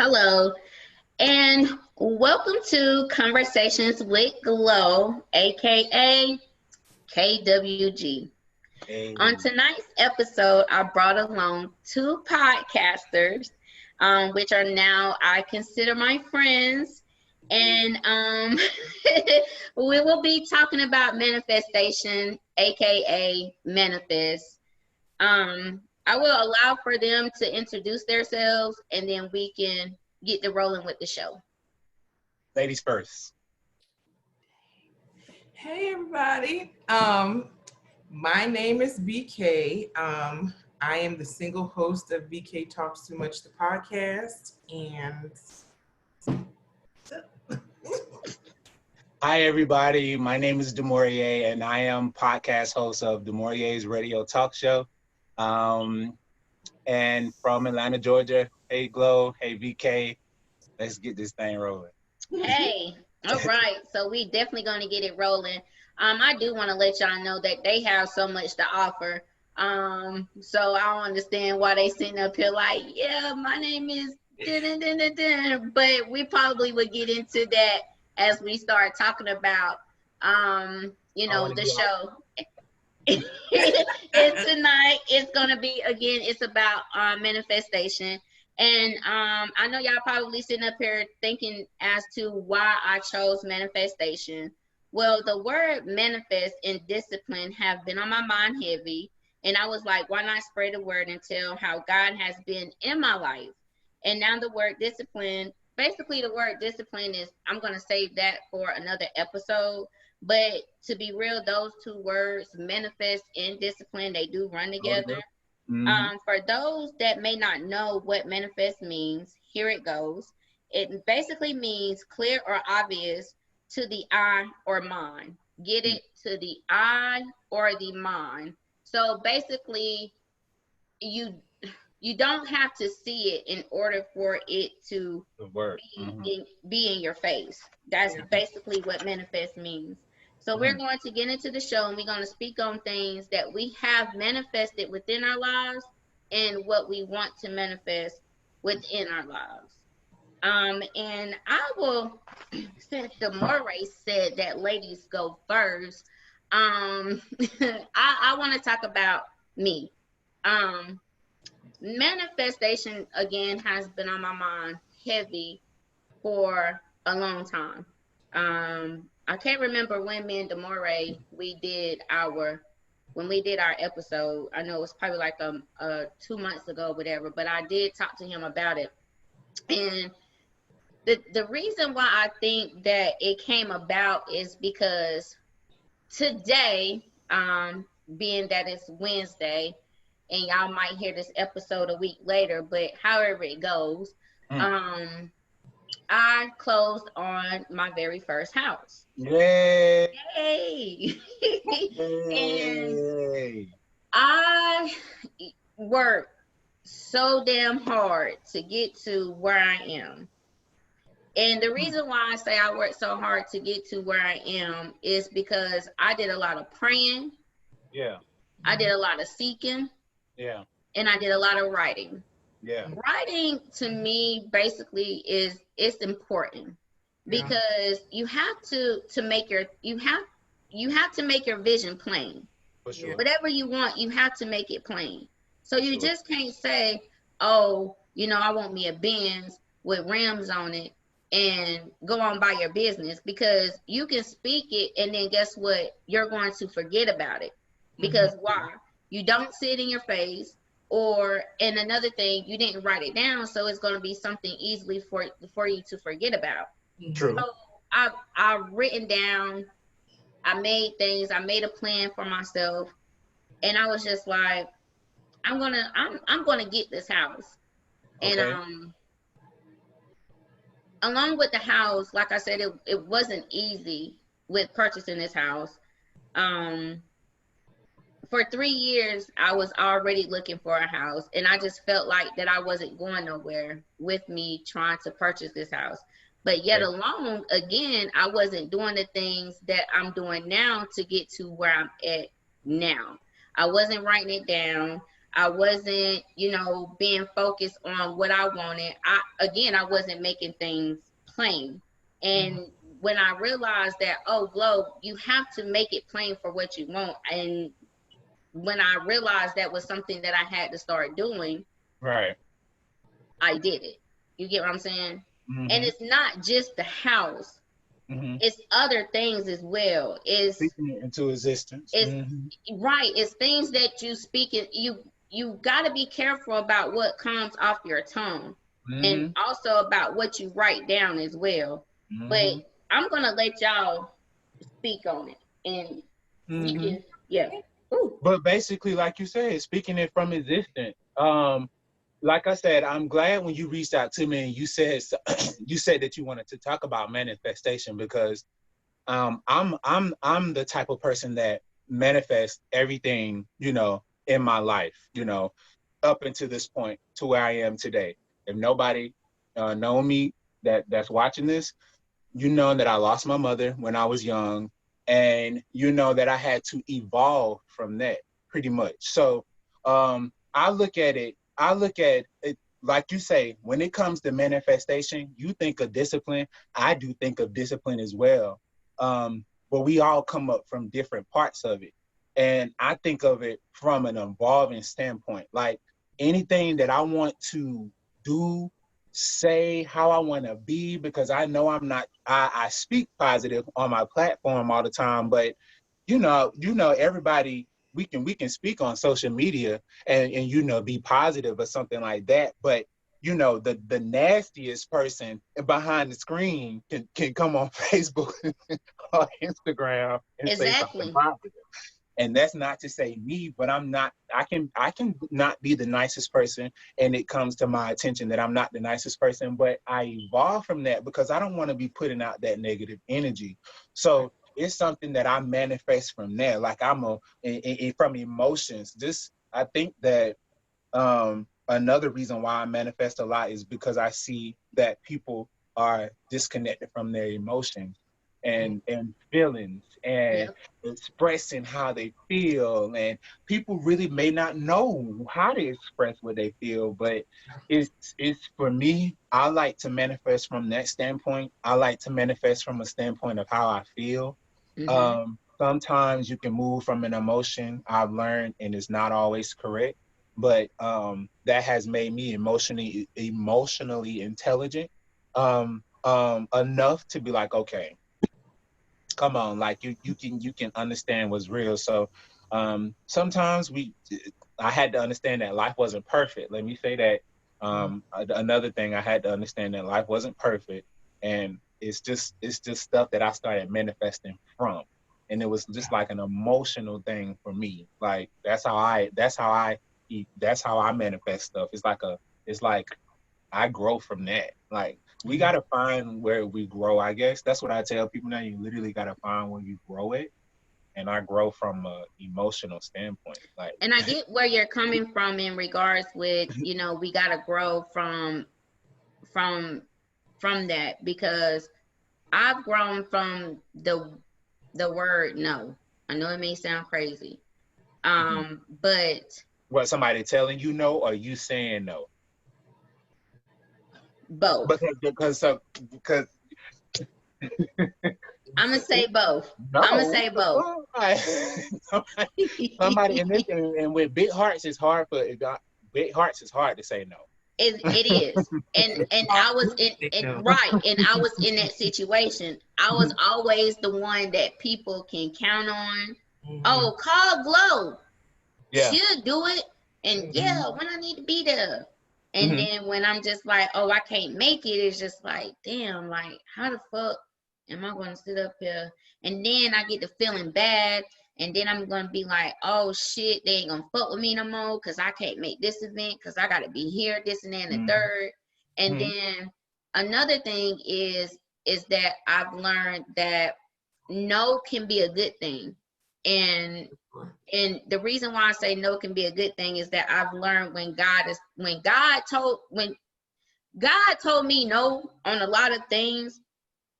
Hello, and welcome to Conversations with Glow, aka KWG. On Hey. tonight's episode, I brought along two podcasters, which are now I consider my friends, and we will be talking about manifestation, aka manifest. I will allow for them to introduce themselves, and then we can get the rolling with the show. Ladies first. Hey everybody. My name is BK. I am the single host of BK Talks Too Much the podcast. And Hi, everybody. My name is Demoreay, and I am podcast host of Demoreay's Radio Talk Show. And from Atlanta, Georgia. Hey, Glow. Hey, VK. Let's get this thing rolling. Hey, all right. So we definitely going to get it rolling. I do want to let y'all know that they have so much to offer. So I don't understand why they sitting up here like, yeah, my name is dun, dun, dun, dun. But we probably would get into that as we start talking about, the show. And tonight it's gonna be again. It's about manifestation, and I know y'all probably sitting up here thinking as to why I chose manifestation. Well, the word manifest and discipline have been on my mind heavy, and I was like, why not spread the word and tell how God has been in my life? And now the word discipline, basically the word discipline is, I'm gonna save that for another episode. But to be real, those two words, manifest and discipline, they do run together. For those that may not know what manifest means, here it goes. It basically means clear or obvious to the eye or mind. Get it? To the eye or the mind. So basically, you don't have to see it in order for it to be in your face. That's basically what manifest means. So we're going to get into the show, and we're going to speak on things that we have manifested within our lives and what we want to manifest within our lives. And I will, since Demoreay said that ladies go first, I want to talk about me. Manifestation, again, has been on my mind heavy for a long time. I can't remember when me and Demoreay when we did our episode. I know it was probably like 2 months ago, whatever, but I did talk to him about it. And the reason why I think that it came about is because today, being that it's Wednesday, and y'all might hear this episode a week later, but however it goes, I closed on my very first house. Yay! Yay! Yay! And I worked so damn hard to get to where I am. And the reason why I say I worked so hard to get to where I am is because I did a lot of praying. Yeah. I did a lot of seeking. Yeah. And I did a lot of writing. Yeah. Writing to me basically it's important because you have to make your vision plain. For sure. Whatever you want, you have to make it plain. So you just can't say, oh, I want me a Benz with rims on it and go on by your business, because you can speak it and then guess what? You're going to forget about it. Because why? You don't see it in your face. And another thing, you didn't write it down, so it's going to be something easily for you to forget about. True. So I've written down, I made a plan for myself, and I was just like, I'm gonna get this house. Okay. And along with the house, like I said, it wasn't easy with purchasing this house. For 3 years, I was already looking for a house, and I just felt like that I wasn't going nowhere with me trying to purchase this house. But yet alone, again, I wasn't doing the things that I'm doing now to get to where I'm at now. I wasn't writing it down. I wasn't, being focused on what I wanted. I wasn't making things plain. And when I realized that, oh, Glow, you have to make it plain for what you want. And when I realized that was something that I had to start doing, right, I did it. You get what I'm saying? And mm-hmm. it's not just the house. Mm-hmm. It's other things as well. Speaking it into existence. It's Mm-hmm. right. It's things that you speak. You got to be careful about what comes off your tongue, and Mm-hmm. also about what you write down as well. But Mm-hmm. I'm gonna let y'all speak on it, and you Mm-hmm. can, yeah. Ooh. But basically, like you said, speaking it from existence. Like I said, I'm glad when you reached out to me and you said you said that you wanted to talk about manifestation, because I'm the type of person that manifests everything, in my life, up until this point to where I am today. If nobody know me that's watching this, you know that I lost my mother when I was young, and you know that I had to evolve from that pretty much. So I look at it like you say, when it comes to manifestation, you think of discipline. I do think of discipline as well. But we all come up from different parts of it. And I think of it from an evolving standpoint. Like anything that I want to do, say, how I want to be, because I know I'm not, I speak positive on my platform all the time, but everybody, we can speak on social media and be positive or something like that, but the nastiest person behind the screen can come on Facebook or Instagram and say something Exactly. positive. And that's not to say me, but I can not be the nicest person, and it comes to my attention that I'm not the nicest person, but I evolve from that because I don't want to be putting out that negative energy. So it's something that I manifest from there. Like from emotions. I think that another reason why I manifest a lot is because I see that people are disconnected from their emotions and feelings and Yep. expressing how they feel, and people really may not know how to express what they feel, but it's for me, I like to manifest from that standpoint. I like to manifest from a standpoint of how I feel. Mm-hmm. Sometimes you can move from an emotion, I've learned, and it's not always correct, but that has made me emotionally intelligent, enough to be like, okay, come on, like you can understand what's real. So sometimes I had to understand that life wasn't perfect. Let me say that. Another thing, I had to understand that life wasn't perfect, and it's just stuff that I started manifesting from, and it was just like an emotional thing for me. Like that's how I manifest stuff. It's like I grow from that. Like we gotta find where we grow. I guess that's what I tell people now. You literally gotta find where you grow it, and I grow from a emotional standpoint. Like, And I get where you're coming from in regards with, we gotta grow from from that, because I've grown from the word no. I know it may sound crazy. But what, somebody telling you no, or you saying no? both. Because I'm gonna say both. I'm gonna no, say both. somebody in this, and with big hearts, it's hard big hearts. It's hard to say no. It is. And I was right, and I was in that situation. I was always the one that people can count on. Oh, call Glow. Yeah. She'll do it. And yeah, when I need to be there. And Hmm. then when I'm just like, oh, I can't make it, it's just like, damn, like, how the fuck am I going to sit up here? And then I get to feeling bad. And then I'm going to be like, oh, shit, they ain't going to fuck with me no more because I can't make this event because I got to be here, this and that and the third. And Hmm. then another thing is that I've learned that no can be a good thing. And the reason why I say no can be a good thing is that I've learned when God told me no on a lot of things,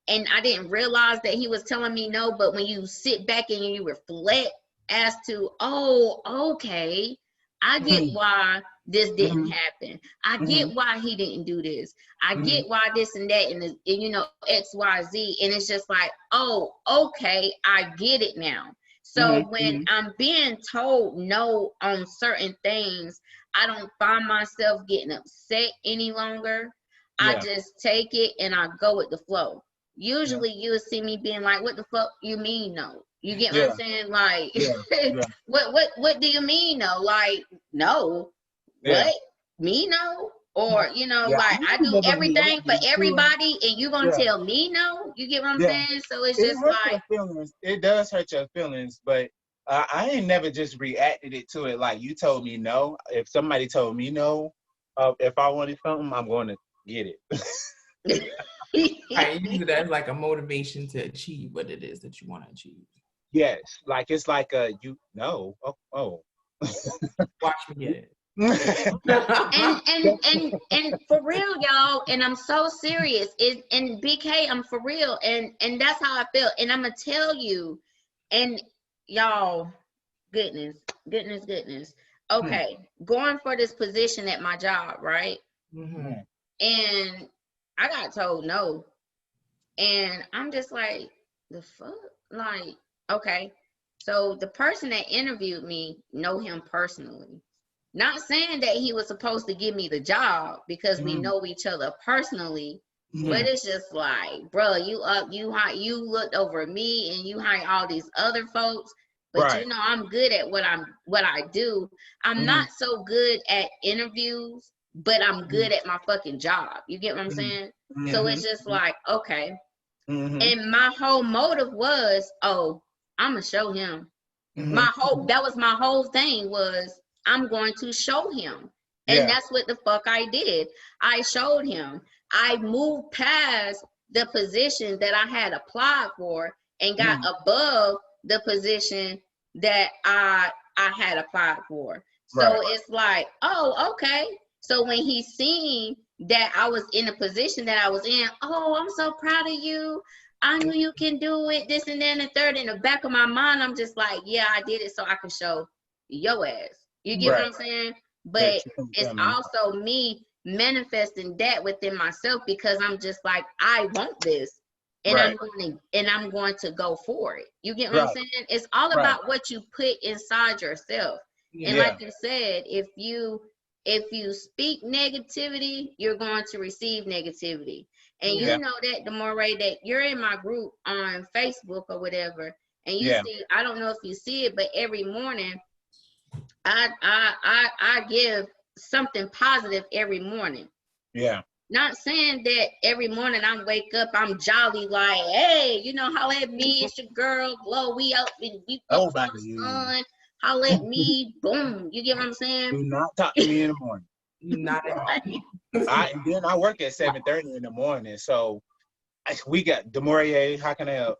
and I didn't realize that he was telling me no, but when you sit back and you reflect as to, oh, okay, I get why this didn't Mhm. happen. I Mhm. get why he didn't do this. I Mhm. get why this and that and you know, XYZ. And it's just like, oh, okay, I get it now. So Mhm. when Mhm. I'm being told no on certain things, I don't find myself getting upset any longer. I Yeah. just take it and I go with the flow. Yeah. Usually you'll see me being like, what the fuck you mean no? You get what I'm Yeah. saying? Like, Yeah. Yeah. what do you mean no? Like, no, Yeah. what? Me no? Or, you know, Yeah. like I I ain't do never everything for reacted to it. everybody and you gonna Yeah. tell me no? You get what I'm Yeah. saying? So it's It just hurts like, your feelings. It does hurt your feelings, but I ain't never just reacted it to it like you told me no. If somebody told me no, if I wanted something, I'm going to get it. I use it as like a motivation to achieve what it is that you want to achieve. Yes, like it's like you know. Oh. Watch me get it. and for real, y'all, and I'm so serious. And BK, I'm for real, and that's how I feel. And I'm gonna tell you, and y'all, goodness. Okay, going for this position at my job, right? Mm-hmm. And I got told no, and I'm just like, the fuck, like, okay. So the person that interviewed me know him personally. Not saying that he was supposed to give me the job because we Mhm. know each other personally, but Mhm. it's just like, bro, you looked over me and you hired all these other folks, but Right. you know I'm good at what I do. I'm Mhm. not so good at interviews, but I'm Mhm. good at my fucking job. You get what I'm Mhm. saying? So it's Mhm. just like, okay. Mhm. And my whole motive was, oh, I'm gonna show him. Mhm. That was my whole thing was I'm going to show him. And Yeah. that's what the fuck I did. I showed him. I moved past the position that I had applied for and got Mhm. above the position that I had applied for. So Right. it's like, oh, okay. So when he seen that I was in a position that I was in, oh, I'm so proud of you. I knew you can do it, this and that and the third. In the back of my mind, I'm just like, yeah, I did it so I can show your ass. You get what Right. I'm saying? But That you can it's tell me. also me manifesting that within myself because I'm just like, I want this. And Right. I'm going to go for it. You get what I'm Right. saying? It's all Right. about what you put inside yourself. And Yeah. like Yeah. you said, if you speak negativity, you're going to receive negativity. And Yeah. you Yeah. know that, Demoreay, that you're in my group on Facebook or whatever, and you Yeah. see, I don't know if you see it, but every morning I give something positive every morning. Yeah. Not saying that every morning I wake up, I'm jolly like, hey, you know, holla at me, it's your girl, Glow, we out, we focused Nobody on the you. sun, holla at me, boom. You get what I'm saying? Do not talk to me in the morning. Not at all. And then I work at 7:30 in the morning, so we got Demoreay. How can I help?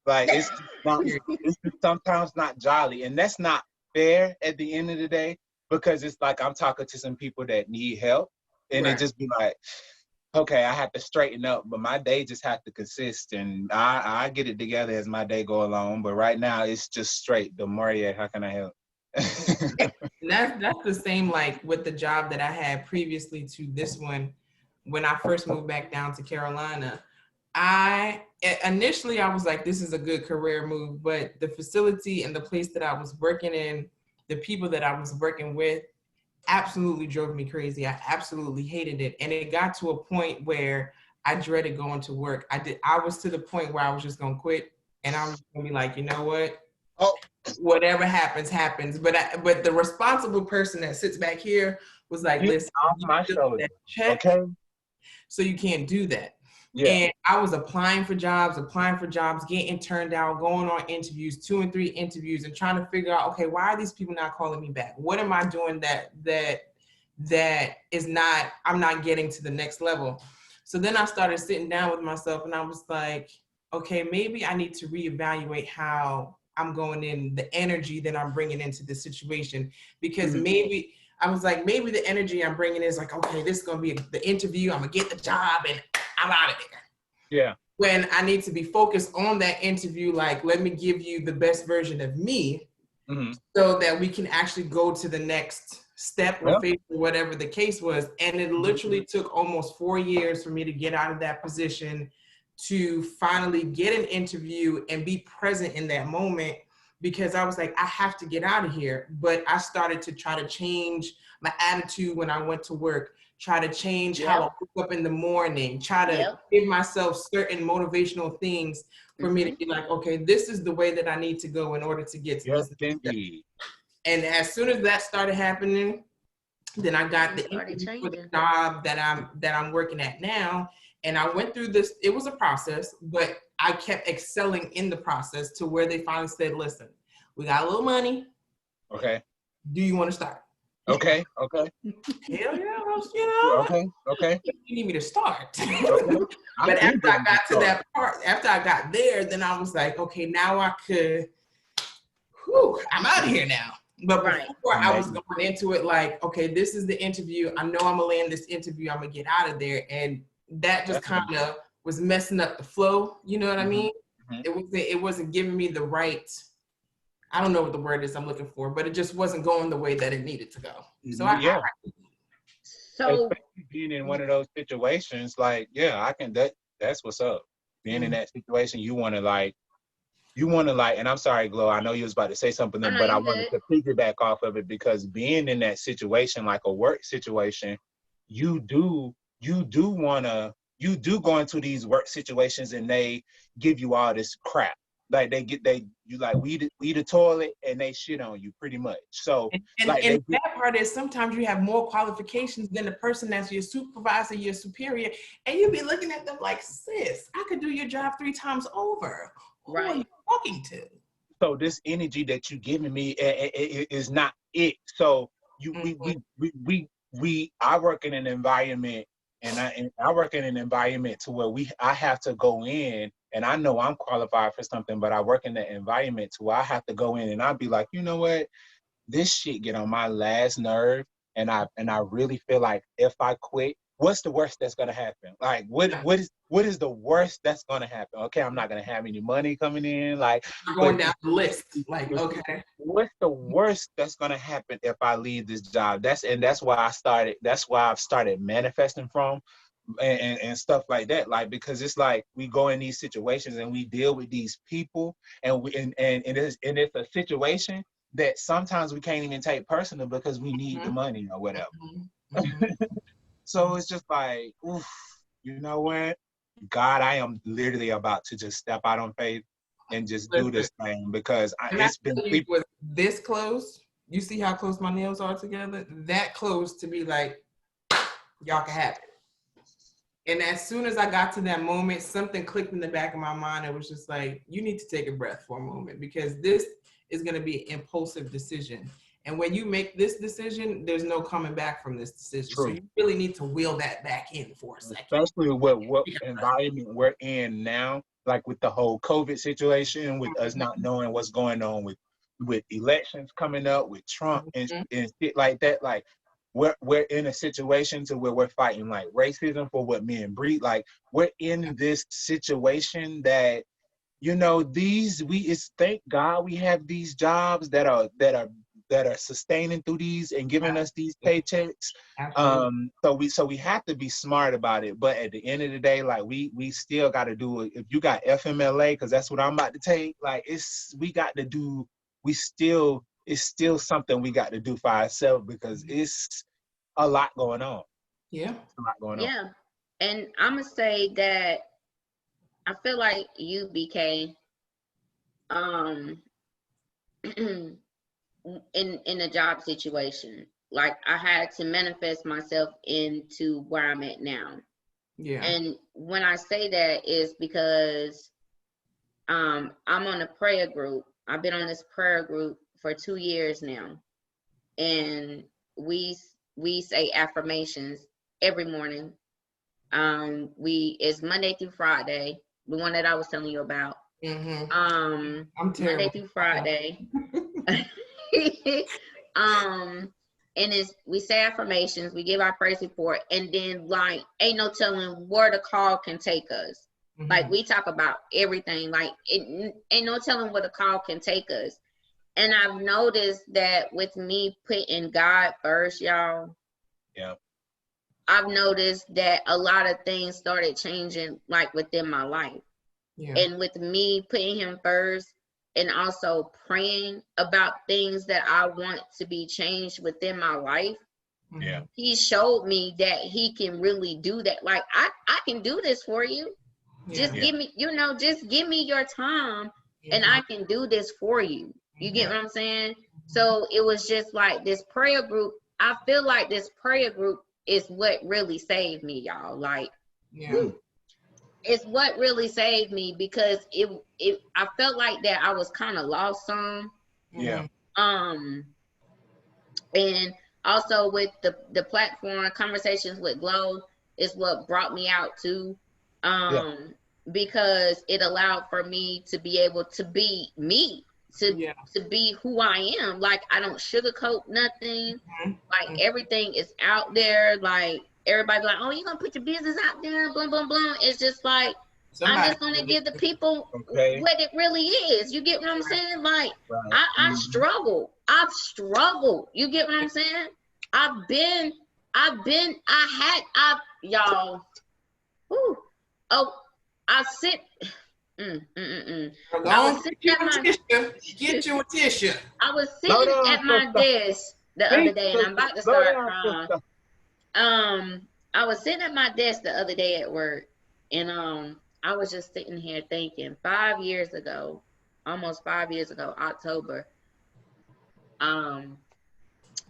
Like it's just sometimes not jolly, and that's not fair at the end of the day because it's like I'm talking to some people that need help, and it Right. just be like, okay, I have to straighten up, but my day just have to consist, and I get it together as my day go along. But right now it's just straight. Demoreay, how can I help? And that's the same like with the job that I had previously to this one. When I first moved back down to Carolina, I initially I was like, this is a good career move, but the facility and the place that I was working in, the people that I was working with absolutely drove me crazy. I absolutely hated it. And it got to a point where I dreaded going to work. I was to the point where I was just gonna quit and I was gonna be like, you know what? Oh, Whatever happens, happens. But the responsible person that sits back here was like, get listen, off you my took shoulder, that check, okay? so you can't do that. Yeah. And I was applying for jobs, getting turned down, going on interviews, 2 and 3 interviews, and trying to figure out, okay, why are these people not calling me back? What am I doing that is not, I'm not getting to the next level? So then I started sitting down with myself and I was like, okay, maybe I need to reevaluate how I'm going in, the energy that I'm bringing into this situation, because Mhm. maybe I was like, maybe the energy I'm bringing is like, okay, this is going to be the interview. I'm going to get the job and I'm out of there. Yeah. When I need to be focused on that interview, like, let me give you the best version of me Mm-hmm. so that we can actually go to the next step or phase or whatever the case was. And it literally took almost 4 years for me to get out of that position, to finally get an interview and be present in that moment, because I was like, I have to get out of here. But I started to try to change my attitude when I went to work, try to change how I woke up in the morning, try to give myself certain motivational things for me to be like, okay, this is the way that I need to go in order to get to this. And as soon as that started happening, then I got the interview for the job that I'm working at now. And I went through this, it was a process, but I kept excelling in the process to where they finally said, listen, we got a little money. Okay. Do you want to start? Okay. Hell yeah, you know. Okay. You need me to start. But after I got to that part, after I got there, then I was like, okay, now I could, I'm out of here now. But before I was going into it like, okay, this is the interview. I know I'm gonna land this interview. I'm gonna get out of there. And that just kind of was messing up the flow. You know what I mean? It wasn't giving me the right, I don't know what the word is I'm looking for, but it just wasn't going the way that it needed to go. So so especially being in one of those situations, like, I can, that's what's up. Being in that situation, you want to like, and I'm sorry, Glow, I know you was about to say something, but I wanted to piggyback off of it, because being in that situation, like a work situation, you do go into these work situations and they give you all this crap. Like you like we the toilet and they shit on you pretty much. So and the bad part is sometimes you have more qualifications than the person that's your supervisor, your superior, and you be looking at them like, sis, I could do your job 3 times over. Who are you talking to? So this energy that you giving me is not it. So I work in an environment, and I work in an environment to where I have to go in, and I know I'm qualified for something, but I work in the environment to where I have to go in and I'll be like, you know what, this shit get on my last nerve, and I really feel like if I quit, what's the worst that's gonna happen? Like what is the worst that's gonna happen? Okay, I'm not gonna have any money coming in. Like going down the list. Like, okay, what's the worst that's gonna happen if I leave this job? That's why I've started manifesting from and stuff like that. Like, because it's like we go in these situations and we deal with these people, and it's a situation that sometimes we can't even take personal because we need the money or whatever. So it's just like, oof, you know what? God, I am literally about to just step out on faith and just do this thing, because it's been with this close. You see how close my nails are together? That close to be like, y'all can have it. And as soon as I got to that moment, something clicked in the back of my mind. It was just like, you need to take a breath for a moment, because this is going to be an impulsive decision. And when you make this decision, there's no coming back from this decision. True. So you really need to wheel that back in for a second. Especially with what environment we're in now, like with the whole COVID situation, with us not knowing what's going on with elections coming up, with Trump and shit like that. Like, we're in a situation to where we're fighting like racism for what men breed. Like, we're in this situation that, you know, thank God we have these jobs that are sustaining through these and giving us these paychecks. So we have to be smart about it. But at the end of the day, like we still got to do it. If you got FMLA, because that's what I'm about to take, like it's still something we got to do for ourselves, because it's a lot going on. Yeah. It's a lot going on. Yeah. And I'm gonna say that I feel like you, BK, in a job situation, like I had to manifest myself into where I'm at now. Yeah. And when I say that is because I'm on a prayer group. I've been on this prayer group for 2 years now, and we say affirmations every morning. It's Monday through Friday, the one that I was telling you about. I'm terrible. Monday through Friday. And we say affirmations, we give our praise report, and then like ain't no telling where the call can take us. Like, we talk about everything, like it ain't no telling where the call can take us. And I've noticed that with me putting God first, y'all. Yeah. I've noticed that a lot of things started changing like within my life. Yeah. And with me putting him first and also praying about things that I want to be changed within my life, Yeah. he showed me that he can really do that. Like, I can do this for you. Just give me, just give me your time and I can do this for you. You get what I'm saying? So it was just like this prayer group. I feel like this prayer group is what really saved me, y'all. Like, it's what really saved me, because I felt like that I was kind of lost some. Yeah. And also with the platform Conversations with Glow is what brought me out too. Because it allowed for me to be able to be me, to be who I am. Like, I don't sugarcoat nothing. Like, everything is out there. Like, everybody like, oh, you gonna put your business out there, boom, boom, boom. It's just like, I'm just gonna give the people what it really is. You get what I'm saying? Like, I struggle. I've struggled. You get what I'm saying? Y'all. Whew. Oh, I sit. I was sitting at my Get you a tissue. I was sitting at my desk the other day, and I'm about to start crying. I was sitting at my desk the other day at work, and I was just sitting here thinking, 5 years ago, almost 5 years ago, October, I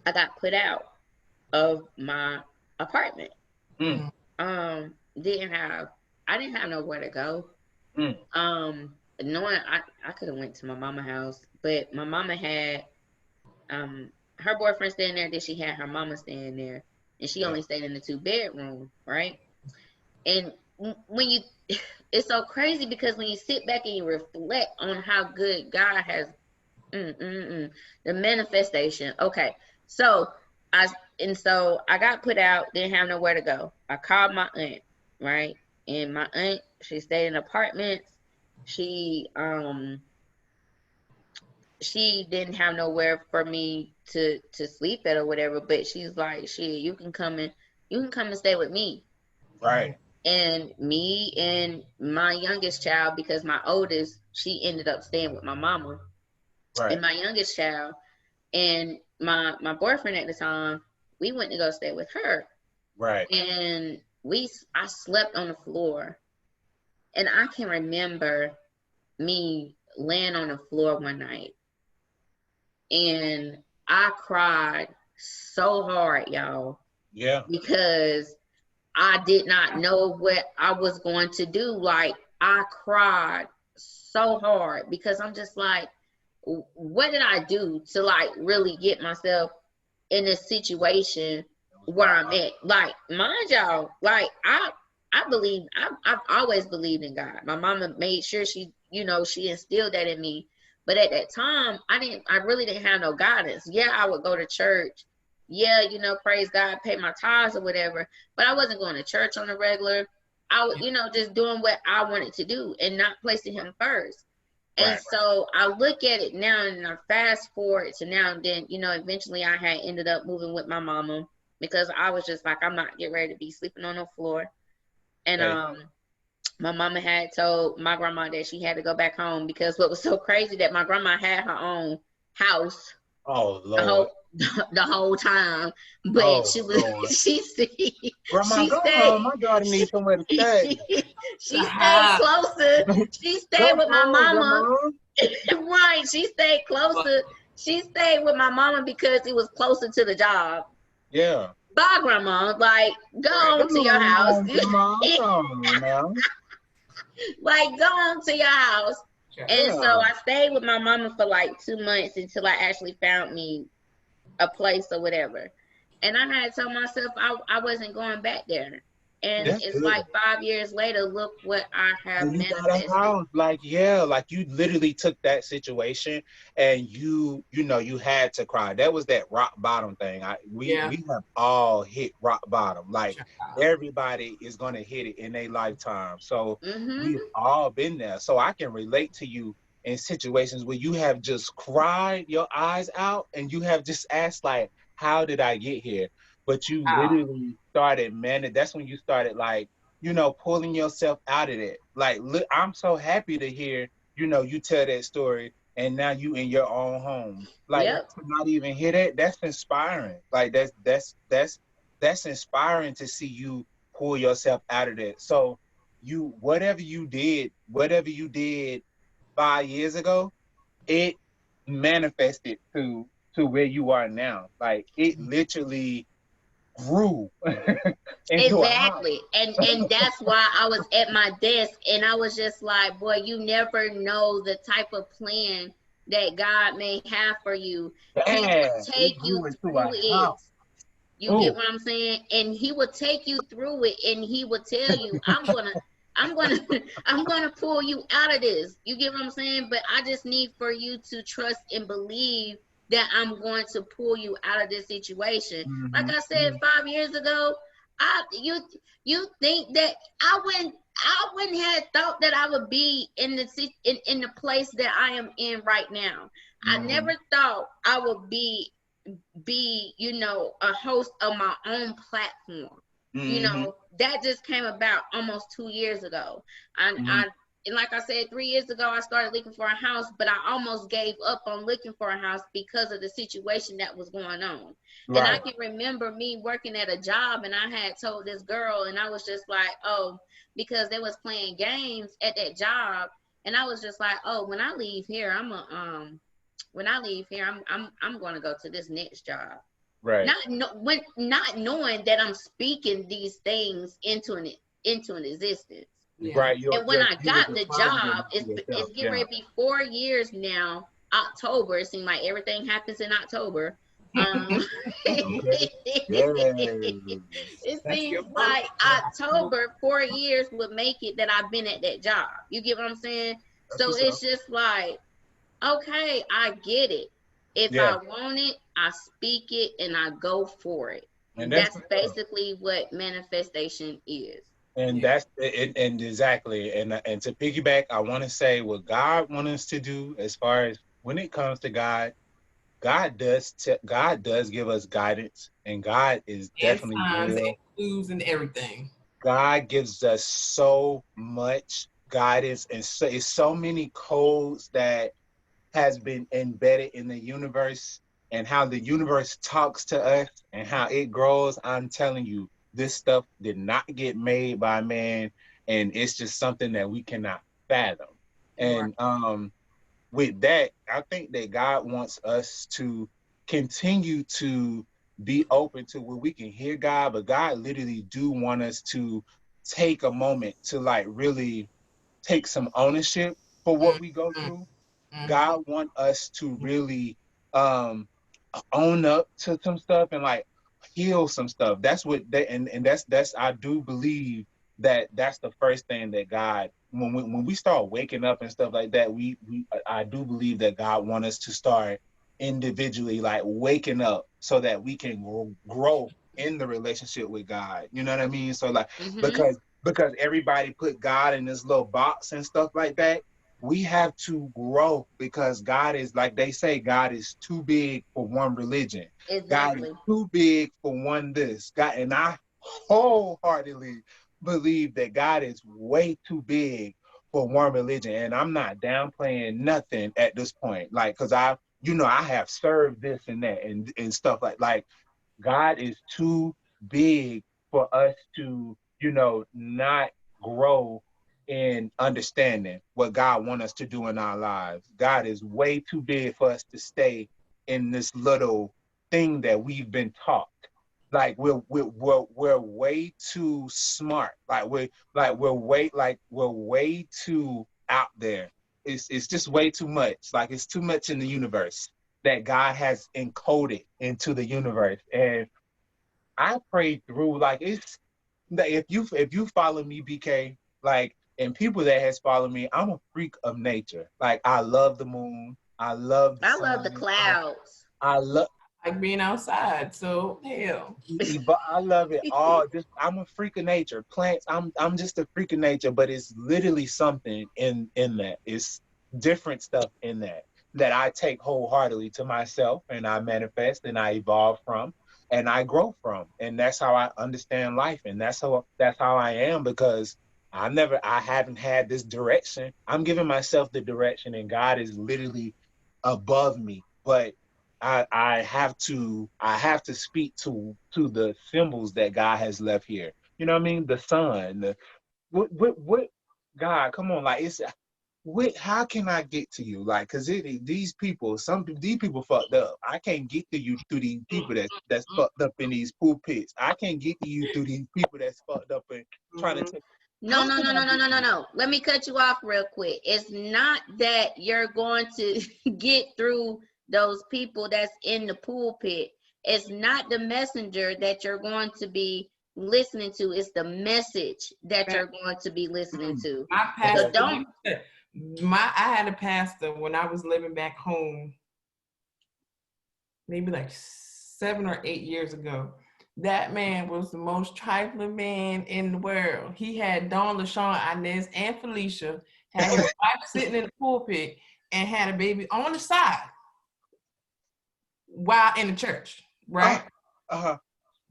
got put out of my apartment. I didn't have nowhere to go. Knowing I could have went to my mama house, but my mama had her boyfriend staying there, then she had her mama staying there, and she only stayed in the 2-bedroom, right? And when you, it's so crazy, because when you sit back and you reflect on how good God has, the manifestation. Okay, so I got put out, didn't have nowhere to go. I called my aunt, right? And my aunt, she stayed in apartments. She didn't have nowhere for me to sleep at or whatever, but she's like, shit, you can come and stay with me. Right. And me and my youngest child, because my oldest, she ended up staying with my mama. Right. And my youngest child and my boyfriend at the time, we went to go stay with her. Right. And I slept on the floor. And I can remember me laying on the floor one night, and I cried so hard, y'all. Yeah. Because I did not know what I was going to do. Like, I cried so hard, because I'm just like, what did I do to like really get myself in a situation where I'm at? Like, mind y'all, like, I've always believed in God. My mama made sure she instilled that in me. But at that time, I really didn't have no guidance. Yeah, I would go to church. Yeah, praise God, pay my tithes or whatever. But I wasn't going to church on a regular. I was, just doing what I wanted to do and not placing him first. And so I look at it now, and I fast forward to now, and then, eventually I had ended up moving with my mama, because I was just like, I'm not getting ready to be sleeping on the floor. And my mama had told my grandma that she had to go back home, because what was so crazy, that my grandma had her own house. Oh, Lord. The whole time, but she stayed. Grandma, go home. My daughter needs somewhere to stay. She stayed closer. She stayed with my mama. Right. She stayed closer. She stayed with my mama because it was closer to the job. Yeah. Bye, Grandma. Like, go on to your house. Like, go on to your house. And so I stayed with my mama for like 2 months until I actually found me a place or whatever. And I had told myself I wasn't going back there. And it's good. Like 5 years later, look what I have manifested. Like, like you literally took that situation and you had to cry. That was that rock bottom thing. We have all hit rock bottom. Like, everybody is going to hit it in their lifetime. So we've all been there. So I can relate to you in situations where you have just cried your eyes out and you have just asked like, how did I get here? But you Wow. literally started, man, that's when you started like, pulling yourself out of it. Like, look, I'm so happy to hear, you tell that story and now you in your own home. Like, Yep. to not even hear that, that's inspiring. Like, that's inspiring to see you pull yourself out of that. So whatever you did 5 years ago, it manifested to where you are now. Like, it literally grew into a house. Exactly. And that's why I was at my desk and I was just like, boy, you never know the type of plan that God may have for you. He will Yeah, it take you grew into through a it. house. You get Oh, what I'm saying? And he will take you through it and he will tell you, I'm gonna I'm gonna pull you out of this. You get what I'm saying? But I just need for you to trust and believe that I'm going to pull you out of this situation. Like hmm, I said 5 years ago, you think that I wouldn't have thought that I would be in the place that I am in right now. I hmm, never thought I would be a host of my own platform. hmm, That just came about almost 2 years ago. and hmm. i and like I said, 3 years ago I started looking for a house, but I almost gave up on looking for a house because of the situation that was going on. And I Right. can remember me working at a job and I had told this girl, and I was just like, oh, because they was playing games at that job, and I was just like, oh, when I leave here, I'm going to go to this next job. Right. Not knowing that I'm speaking these things into an existence. Yeah. Right. And when I You were got the defining job, it to it's yourself. getting Yeah. ready to be 4 years now. October. It seems like everything happens in October. Okay. Yeah. It That's seems your like birthday. October, 4 years would make it that I've been at that job. You get what I'm saying? That's So what's it's up. just like, okay, I get it. If Yeah. I want it, I speak it and I go for it. And that's That's what's up. basically what manifestation is. And Yeah. that's it, and exactly. And to piggyback, I want to say what God wants us to do as far as when it comes to God. God does give us guidance, and God is And definitely signs and real. clues and everything. God gives us so much guidance, and it's so many codes that has been embedded in the universe, and how the universe talks to us and how it grows. I'm telling you, this stuff did not get made by man, and it's just something that we cannot fathom. Right. And with that, I think that God wants us to continue to be open to where we can hear God, but God literally do want us to take a moment to like really take some ownership for what we go Mm-hmm. through. Mm-hmm. God want us to really um own up to some stuff and like heal some stuff. That's what they, and that's I do believe that that's the first thing that God, when we start waking up and stuff like that, we I do believe that God want us to start individually like waking up so that we can grow in the relationship with God. You know what I mean? So like, Mm-hmm. because everybody put God in this little box and stuff like that, we have to grow because God is, like they say, God is too big for one religion. God is Exactly. too big for one this. God, and I wholeheartedly believe that God is way too big for one religion. And I'm not downplaying nothing at this point. Like, cause I have served this and that and stuff like God is too big for us to, not grow in understanding what God wants us to do in our lives. God is way too big for us to stay in this little thing that we've been taught. Like we're way too smart. Like we're way too out there. It's just way too much. Like it's too much in the universe that God has encoded into the universe. And I prayed through like it's that if you follow me, BK, like and people that has followed me, I'm a freak of nature. Like I love the moon, I love the I love the sun, clouds. I love Like being outside. So hell. but I love it all. Just I'm a freak of nature. Plants, I'm just a freak of nature, but it's literally something in that. different stuff in that I take wholeheartedly to myself, and I manifest and I evolve from and I grow from. And that's how I understand life. And that's how I am, because I haven't had this direction. I'm giving myself the direction, and God is literally above me. But I have to speak to the symbols that God has left here. You know what I mean? The sun, what God, come on, like it's how can I get to you? Like, cause these people fucked up. I can't get to you through these people that's fucked up in these pulpits. I can't get to you through these people that's fucked up and trying to take. No, How no, can no, I no, no, get no, to no, you? no. Let me cut you off real quick. It's not that you're going to get through those people that's in the pulpit. It's not the messenger that you're going to be listening to. It's the message that you're going to be listening to. My So Okay. pastor, don't. I had a pastor when I was living back home, maybe like 7 or 8 years ago. That man was the most trifling man in the world. He had Dawn, LaShawn, Inez, and Felicia, had his wife sitting in the pulpit, and had a baby on the side while in the church, Uh, right? uh,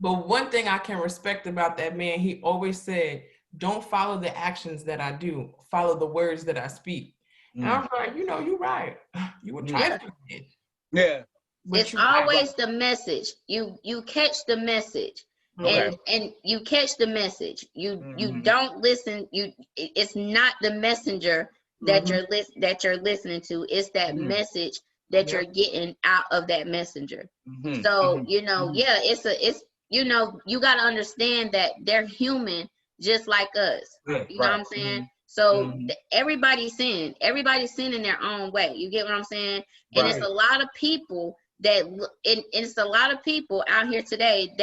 But one thing I can respect about that man, he always said, don't follow the actions that I do, follow the words that I speak. And I mm, was like, you're right. You were mm. trifling, Yeah. but It's you're right. always the message. You catch the message, Okay. and you catch the message. You Mm-hmm. don't listen. It's not the messenger that Mm-hmm. you're listening to. It's that Mm-hmm. message that you're Yep. getting out of that messenger. Mm-hmm. So Mm-hmm. yeah, it's you got to understand that they're human just like us. Yeah. You know what Right. I'm saying? Mm-hmm. So Mm-hmm. everybody's sin in their own way. You get what I'm saying? And it's Right. a lot of people and it's a lot of people out here today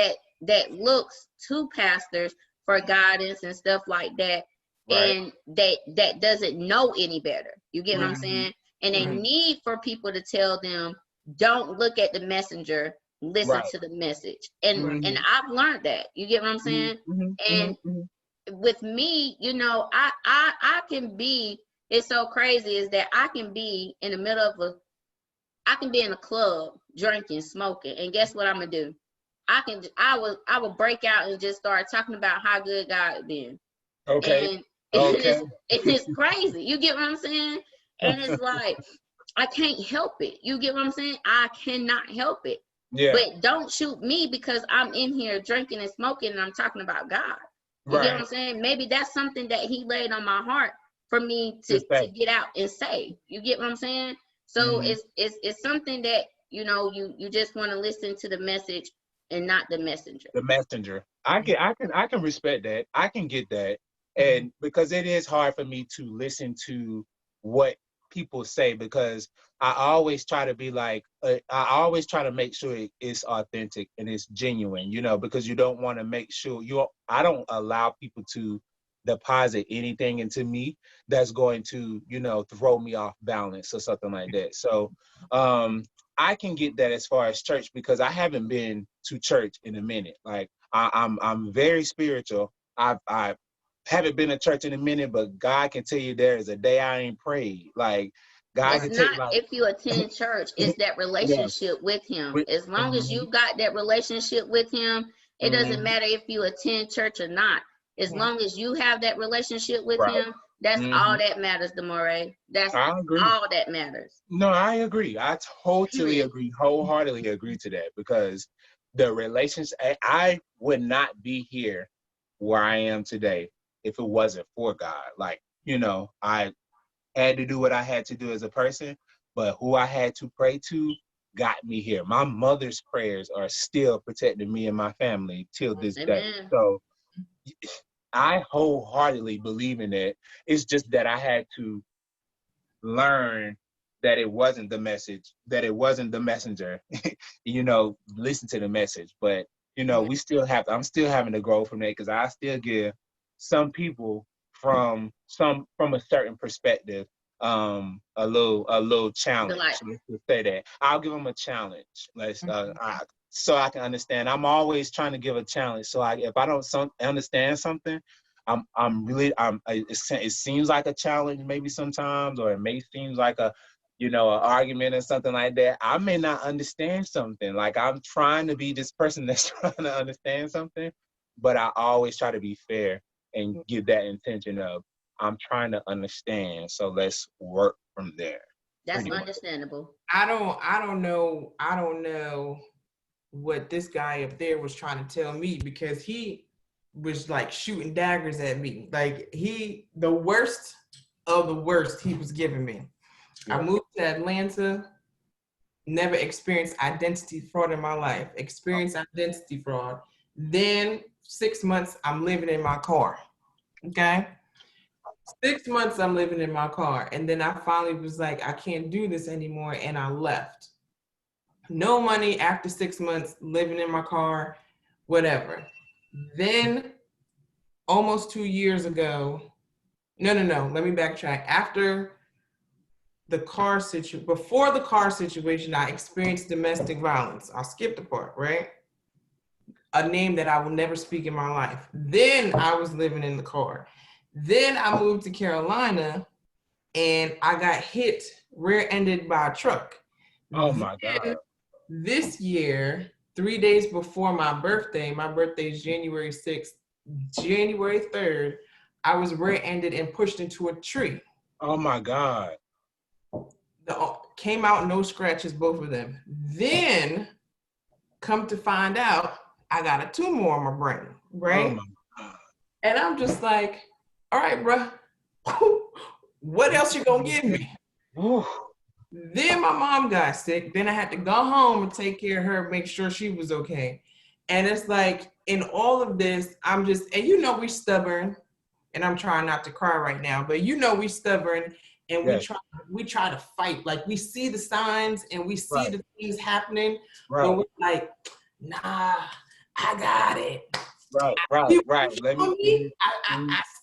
that looks to pastors for guidance and stuff like that, Right. and that doesn't know any better. You get what I'm Mm-hmm. saying? And they Mm-hmm. need for people to tell them, don't look at the messenger, listen Right. to the message. And Right. Mm-hmm. I've learned that. You get what I'm saying? Mm-hmm. And Mm-hmm. with me, I can be, it's so crazy is that I can be in a club drinking, smoking, and guess what I'm gonna do? I will break out and just start talking about how good God been, Okay. and Okay. it's crazy. You get what I'm saying? And it's like I can't help it. You get what I'm saying? I cannot help it. Yeah. But don't shoot me because I'm in here drinking and smoking and I'm talking about God. You get what Right. I'm saying? Maybe that's something that He laid on my heart for me Just to say. get out and say. You get what I'm saying? So Mm-hmm. it's something that you just want to listen to the message and not the messenger. The messenger. I can respect that. I can get that. Mhm. And because it is hard for me to listen to what people say, because I always try to be like I always try to make sure it's authentic and it's genuine, because you don't want to make sure I don't allow people to deposit anything into me that's going to, throw me off balance or something like that. So I can get that as far as church, because I haven't been to church in a minute. Like I'm very spiritual. I haven't been to church in a minute, but God can tell you there is a day I ain't prayed. Like God It's can tell you, not like, if you attend church, it's that yeah. relationship with Him. As long as Mm-hmm. you got that relationship with Him, it doesn't Mm-hmm. matter if you attend church or not. As Yeah. long as you have that relationship with Right. Him, that's Mm-hmm. all that matters, Demoreay. That's I agree. all that matters. No, I agree. I totally Period. agree, wholeheartedly agree to that, because the relationship, I would not be here where I am today if it wasn't for God. Like, I had to do what I had to do as a person, but who I had to pray to got me here. My mother's prayers are still protecting me and my family till this day. Amen. So I wholeheartedly believe in it. It's just that I had to learn that it wasn't the message, that it wasn't the messenger, listen to the message. But, Yeah. I'm still having to grow from that, because I still give some people from a certain perspective, a little But like, challenge. Let's just say that. I'll give them a challenge. Mhm. So I can understand. I'm always trying to give a challenge. So if I don't understand something, it seems like a challenge maybe sometimes, or it may seem like a, an argument or something like that. I may not understand something. Like, I'm trying to be this person that's trying to understand something, but I always try to be fair and give that intention of, I'm trying to understand, so let's work from there. That's understandable. I don't know what this guy up there was trying to tell me, because he was like shooting daggers at me. Like, the worst of the worst he was giving me. Yeah. I moved to Atlanta, never experienced identity fraud in my life, experienced identity fraud. Then 6 months, I'm living in my car, okay? 6 months I'm living in my car. And then I finally was like, I can't do this anymore. And I left. No money after 6 months, living in my car, whatever. Then almost 2 years ago, no, let me backtrack. Before the car situation, I experienced domestic violence. I'll skip the part, right? A name that I will never speak in my life. Then I was living in the car. Then I moved to Carolina and I got hit, rear-ended by a truck. Oh my God. This year, 3 days before my birthday is January 6th, January 3rd, I was rear-ended and pushed into a tree. Oh my God. Came out no scratches, both of them. Then, come to find out, I got a tumor on my brain, right? Oh my God. And I'm just like, all right, bro, what else you gonna give me? Then my mom got sick. Then I had to go home and take care of her, make sure she was okay. And it's like, in all of this, I'm just, and we stubborn, and I'm trying not to cry right now, but we stubborn, and we try to fight. Like, we see the signs and we see the things happening, but we're like, nah, I got it. Right. I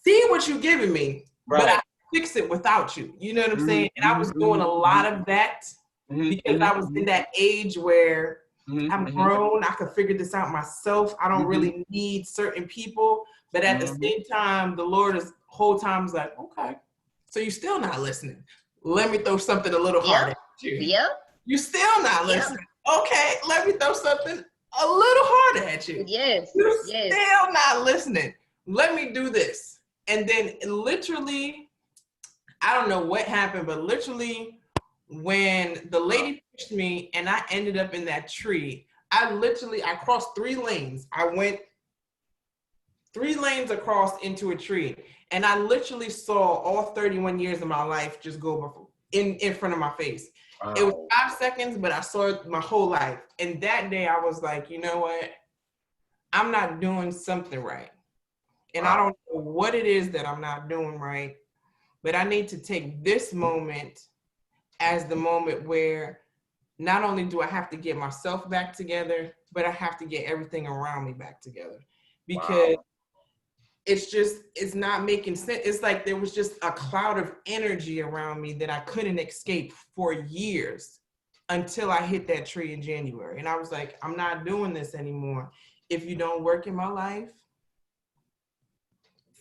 see what you're giving me, but I fix it without you. You know what I'm saying? And I was doing a lot of that because I was in that age where I'm grown. I could figure this out myself. I don't really need certain people. But at the same time, the Lord is whole time is like, okay, so you're still not listening. Let me throw something a little harder at you. Yep. You're still not listening. Okay, let me throw something a little harder at you. Yes. You're still not listening. Let me do this. And then literally, I don't know what happened, but literally when the lady pushed me and I ended up in that tree, I crossed 3 lanes. I went 3 lanes across into a tree. And I literally saw all 31 years of my life just go in front of my face. Wow. It was 5 seconds, but I saw it my whole life. And that day I was like, you know what? I'm not doing something right. And I don't know what it is that I'm not doing right, but I need to take this moment as the moment where not only do I have to get myself back together, but I have to get everything around me back together. Because it's not making sense. It's like there was just a cloud of energy around me that I couldn't escape for years until I hit that tree in January. And I was like, I'm not doing this anymore. If you don't work in my life,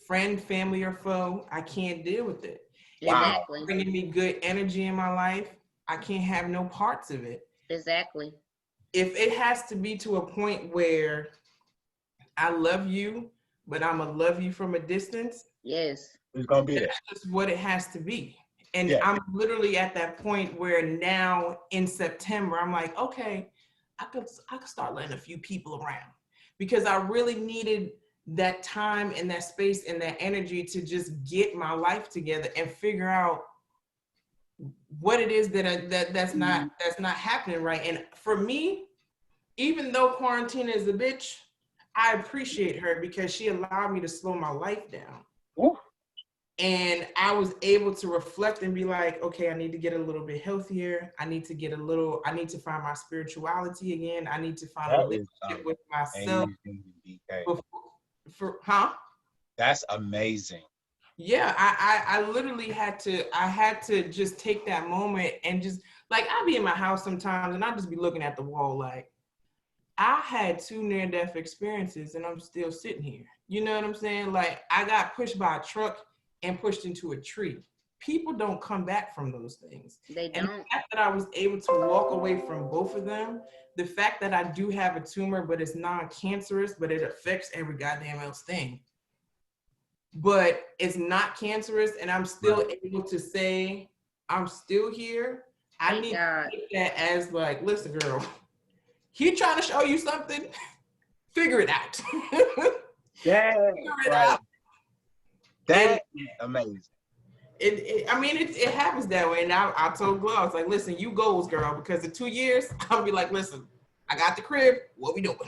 friend, family, or foe, I can't deal with it. Exactly. If you're bringing me good energy in my life, I can't have no parts of it. Exactly. If it has to be to a point where I love you, but I'm gonna love you from a distance. Yes. It's gonna be that's just what it has to be. And I'm literally at that point where now in September, I'm like, okay, I could start letting a few people around, because I really needed that time and that space and that energy to just get my life together and figure out what it is that's not happening right. And for me, even though quarantine is a bitch, I appreciate her because she allowed me to slow my life down. Ooh. And I was able to reflect and be like, okay, I need to get a little bit healthier. I need to find my spirituality again. I need to find a relationship with myself. That's amazing. Yeah, I literally had to just take that moment and just, like, I'll be in my house sometimes and I'll just be looking at the wall like, I had 2 near-death experiences and I'm still sitting here. You know what I'm saying? Like, I got pushed by a truck and pushed into a tree. People don't come back from those things. They And the don't. fact that I was able to walk away from both of them, the fact that I do have a tumor, but it's non-cancerous, but it affects every goddamn else thing. But it's not cancerous, and I'm still able to say I'm still here. I Thank need God. to take that as like, listen, girl, he trying to show you something. Figure it out. Yeah, Figure it right. out. That is amazing. It happens that way. And I told Glow, I was like, listen, you goals, girl, because in 2 years, I'll be like, listen, I got the crib. What we doing?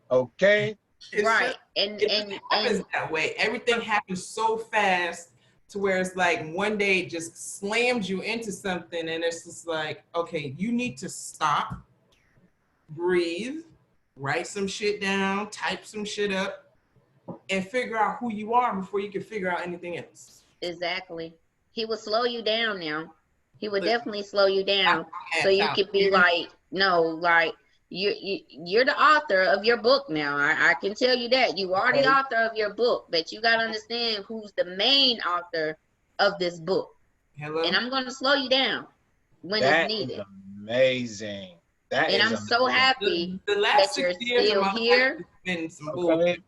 Okay. Right. It happens that way. Everything happens so fast to where it's like one day it just slams you into something, and it's just like, okay, you need to stop, breathe, write some shit down, type some shit up, and figure out who you are before you can figure out anything else. Exactly. He will slow you down now. He would Listen, definitely slow you down, so you could be like, no, like you're the author of your book now. I can tell you that you are the author of your book, but you gotta understand who's the main author of this book. Hello? And I'm gonna slow you down when it's That is needed. amazing. That And is I'm amazing. so happy The that last you're 6 years of still my life here. has been some Okay. bullshit.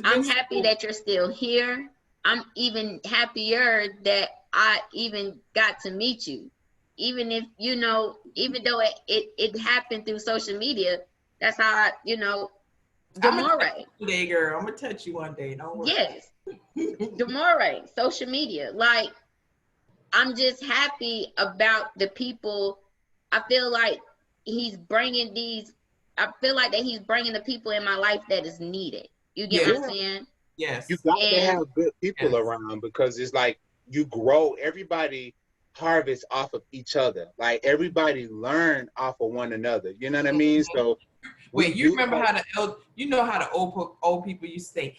I'm happy that you're still here. I'm even happier that I even got to meet you. Even if, even though it happened through social media, that's how I'm gonna touch Demoreay. you one day, girl. I'm gonna touch you one day. Don't worry. Yes, Demoreay, social media. Like, I'm just happy about the people. I feel like I feel like that he's bringing the people in my life that is needed. You get Yeah. what I'm saying? Yes. You got to And have good people around, because it's like you grow, everybody harvests off of each other. Like everybody learn off of one another. You know what I mean? So we Wait, you do remember have, how the old people used to say,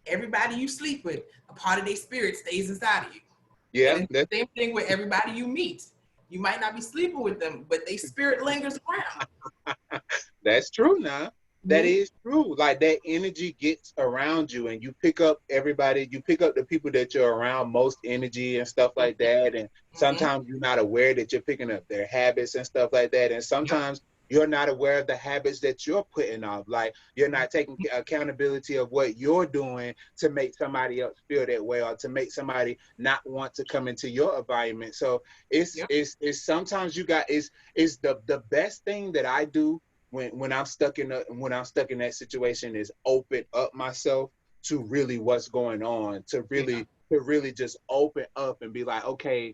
everybody you sleep with, a part of their spirit stays inside of you. yeah, And it's the same thing with everybody you meet. You might not be sleeping with them, but their spirit lingers around. that's true now. That Mhm. is true. Like that energy gets around you, and you pick up everybody, you pick up the people that you're around most energy and stuff like that. And sometimes you're not aware that you're picking up their habits and stuff like that. And sometimes you're not aware of the habits that you're putting off. Like you're not taking accountability of what you're doing to make somebody else feel that way, or to make somebody not want to come into your environment. So it's sometimes you got it's the best thing that I do when I'm stuck in that situation is open up myself to really what's going on, to really just open up and be like, okay,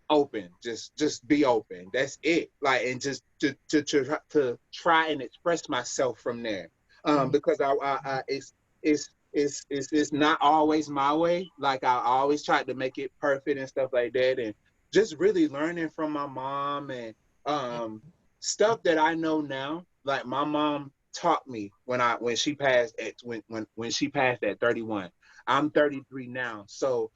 open, just be open. That's it. Like, and just to try and express myself from there. Because I it's not always my way. Like I always try to make it perfect and stuff like that, and just really learning from my mom and stuff that I know now. Like my mom taught me when she passed when she passed at 31. I'm 33 now, so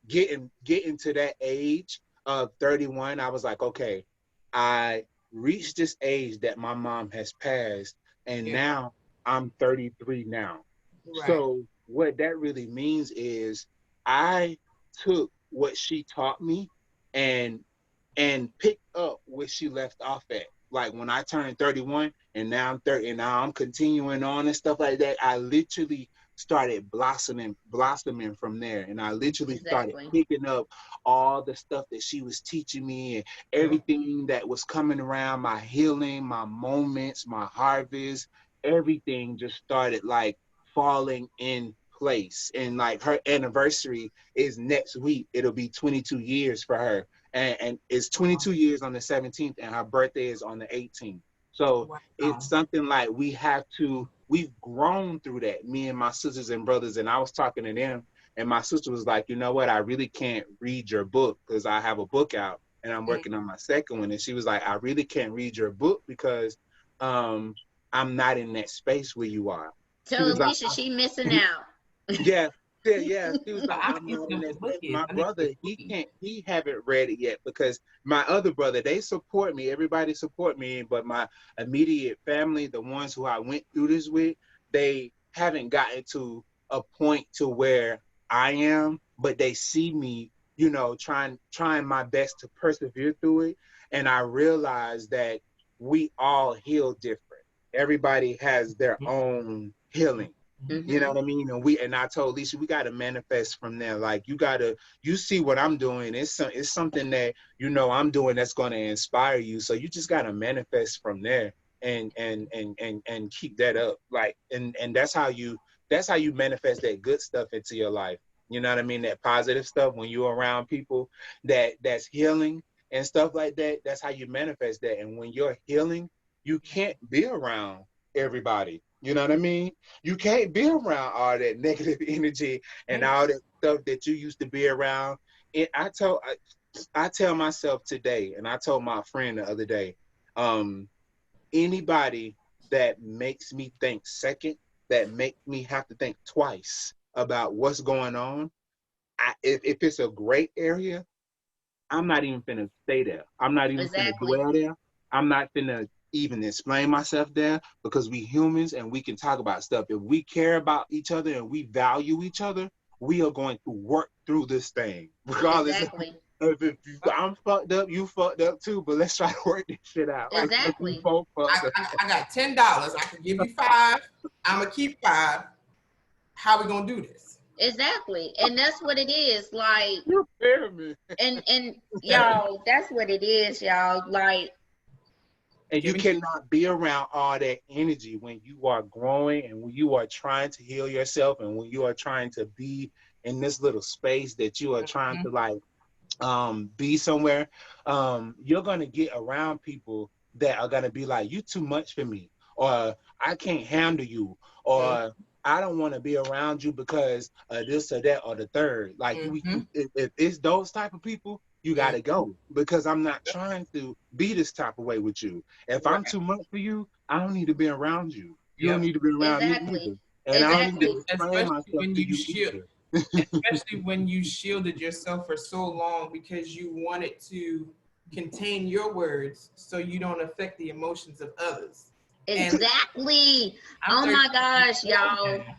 getting to that age of 31, I was like, okay, I reached this age that my mom has passed, and now I'm 33 now. Right. So what that really means is I took what she taught me and picked up where she left off at. Like when I turned 31 and now I'm 30 and now I'm continuing on and stuff like that, I literally started blossoming from there. And I literally started exactly. picking up all the stuff that she was teaching me and everything that was coming around, my healing, my moments, my harvest, everything just started like falling in place. And like her anniversary is next week. It'll be 22 years for her, and it's 22 years on the 17th, and her birthday is on the 18th. So it's something like we've grown through that, me and my sisters and brothers. And I was talking to them, and my sister was like, you know what, I really can't read your book because I have a book out and I'm working on my second one. And she was like, I really can't read your book because I'm not in that space where you are. She Tell was like, Alicia she missing out. yeah, yeah. She was like, I I'm need to not know in what that the book space. is. My I need to brother, he haven't read it yet because my other brother, they support me. Everybody support me, but my immediate family, the ones who I went through this with, they haven't gotten to a point to where I am, but they see me, you know, trying my best to persevere through it. And I realize that we all heal different. Everybody has their own healing. You know Mm-hmm. what I mean? And I told Lisa, we gotta manifest from there. Like you see what I'm doing. It's something that you know I'm doing that's gonna inspire you. So you just gotta manifest from there and keep that up. Like and that's how you manifest that good stuff into your life. You know what I mean? That positive stuff when you're around people that's healing and stuff like that. That's how you manifest that. And when you're healing, you can't be around everybody. You know what I mean? You can't be around all that negative energy and all that stuff that you used to be around. And I tell myself today, and I told my friend the other day, um, anybody that makes me think second, that make me have to think twice about what's going on, if it's a great area, I'm not even finna stay there. I'm not even finna Exactly. dwell there. I'm not finna even explain myself there because we humans and we can talk about stuff. If we care about each other and we value each other, we are going to work through this thing. Regardless of Exactly. if I'm fucked up, you fucked up too, but let's try to work this shit out. Right. Because we Exactly. both fucked up. I got $10. I can give you five. I'm gonna keep five. How we gonna do this? Exactly. And that's what it is. Like, You hear me? and y'all, that's what it is, y'all. Like, And you Giving. cannot be around all that energy when you are growing and when you are trying to heal yourself and when you are trying to be in this little space that you are trying to like be somewhere. You're gonna get around people that are gonna be like, you too much for me, or I can't handle you, or I don't want to be around you because this or that or the third. Like if it's those type of people, you gotta go because I'm not trying to be this type of way with you. If I'm Right. too much for you, I don't need to be around you. You don't Yep. need to be around me exactly. either, and I don't need Exactly. to explain Especially myself when to you you shield, either. especially when you shielded yourself for so long because you wanted to contain your words so you don't affect the emotions of others. And Exactly. I'm Oh 30 my gosh, years old y'all. now.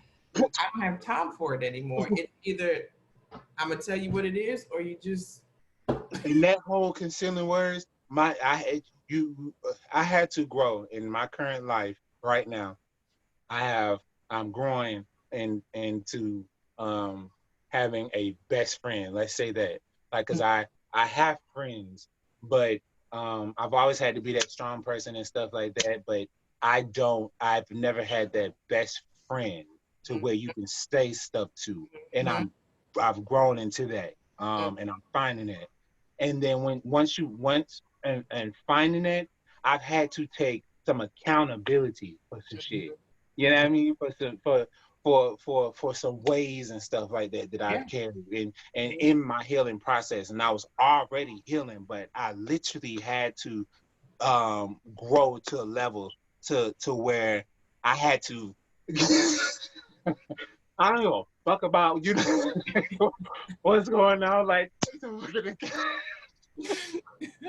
I don't have time for it anymore. It's either I'm gonna tell you what it is, or you just And that whole concealing words, I had to grow in my current life right now. I have I'm growing into having a best friend. Let's say that, like, cause I have friends, but I've always had to be that strong person and stuff like that. But I've never had that best friend to where you can say stuff to, and I've grown into that, and I'm finding it. And then once and finding it, I've had to take some accountability for some shit. You know what I mean? For some ways and stuff like that that I've yeah. carried and in my healing process. And I was already healing, but I literally had to grow to a level to where I had to I don't know fuck about you know what's going on. Like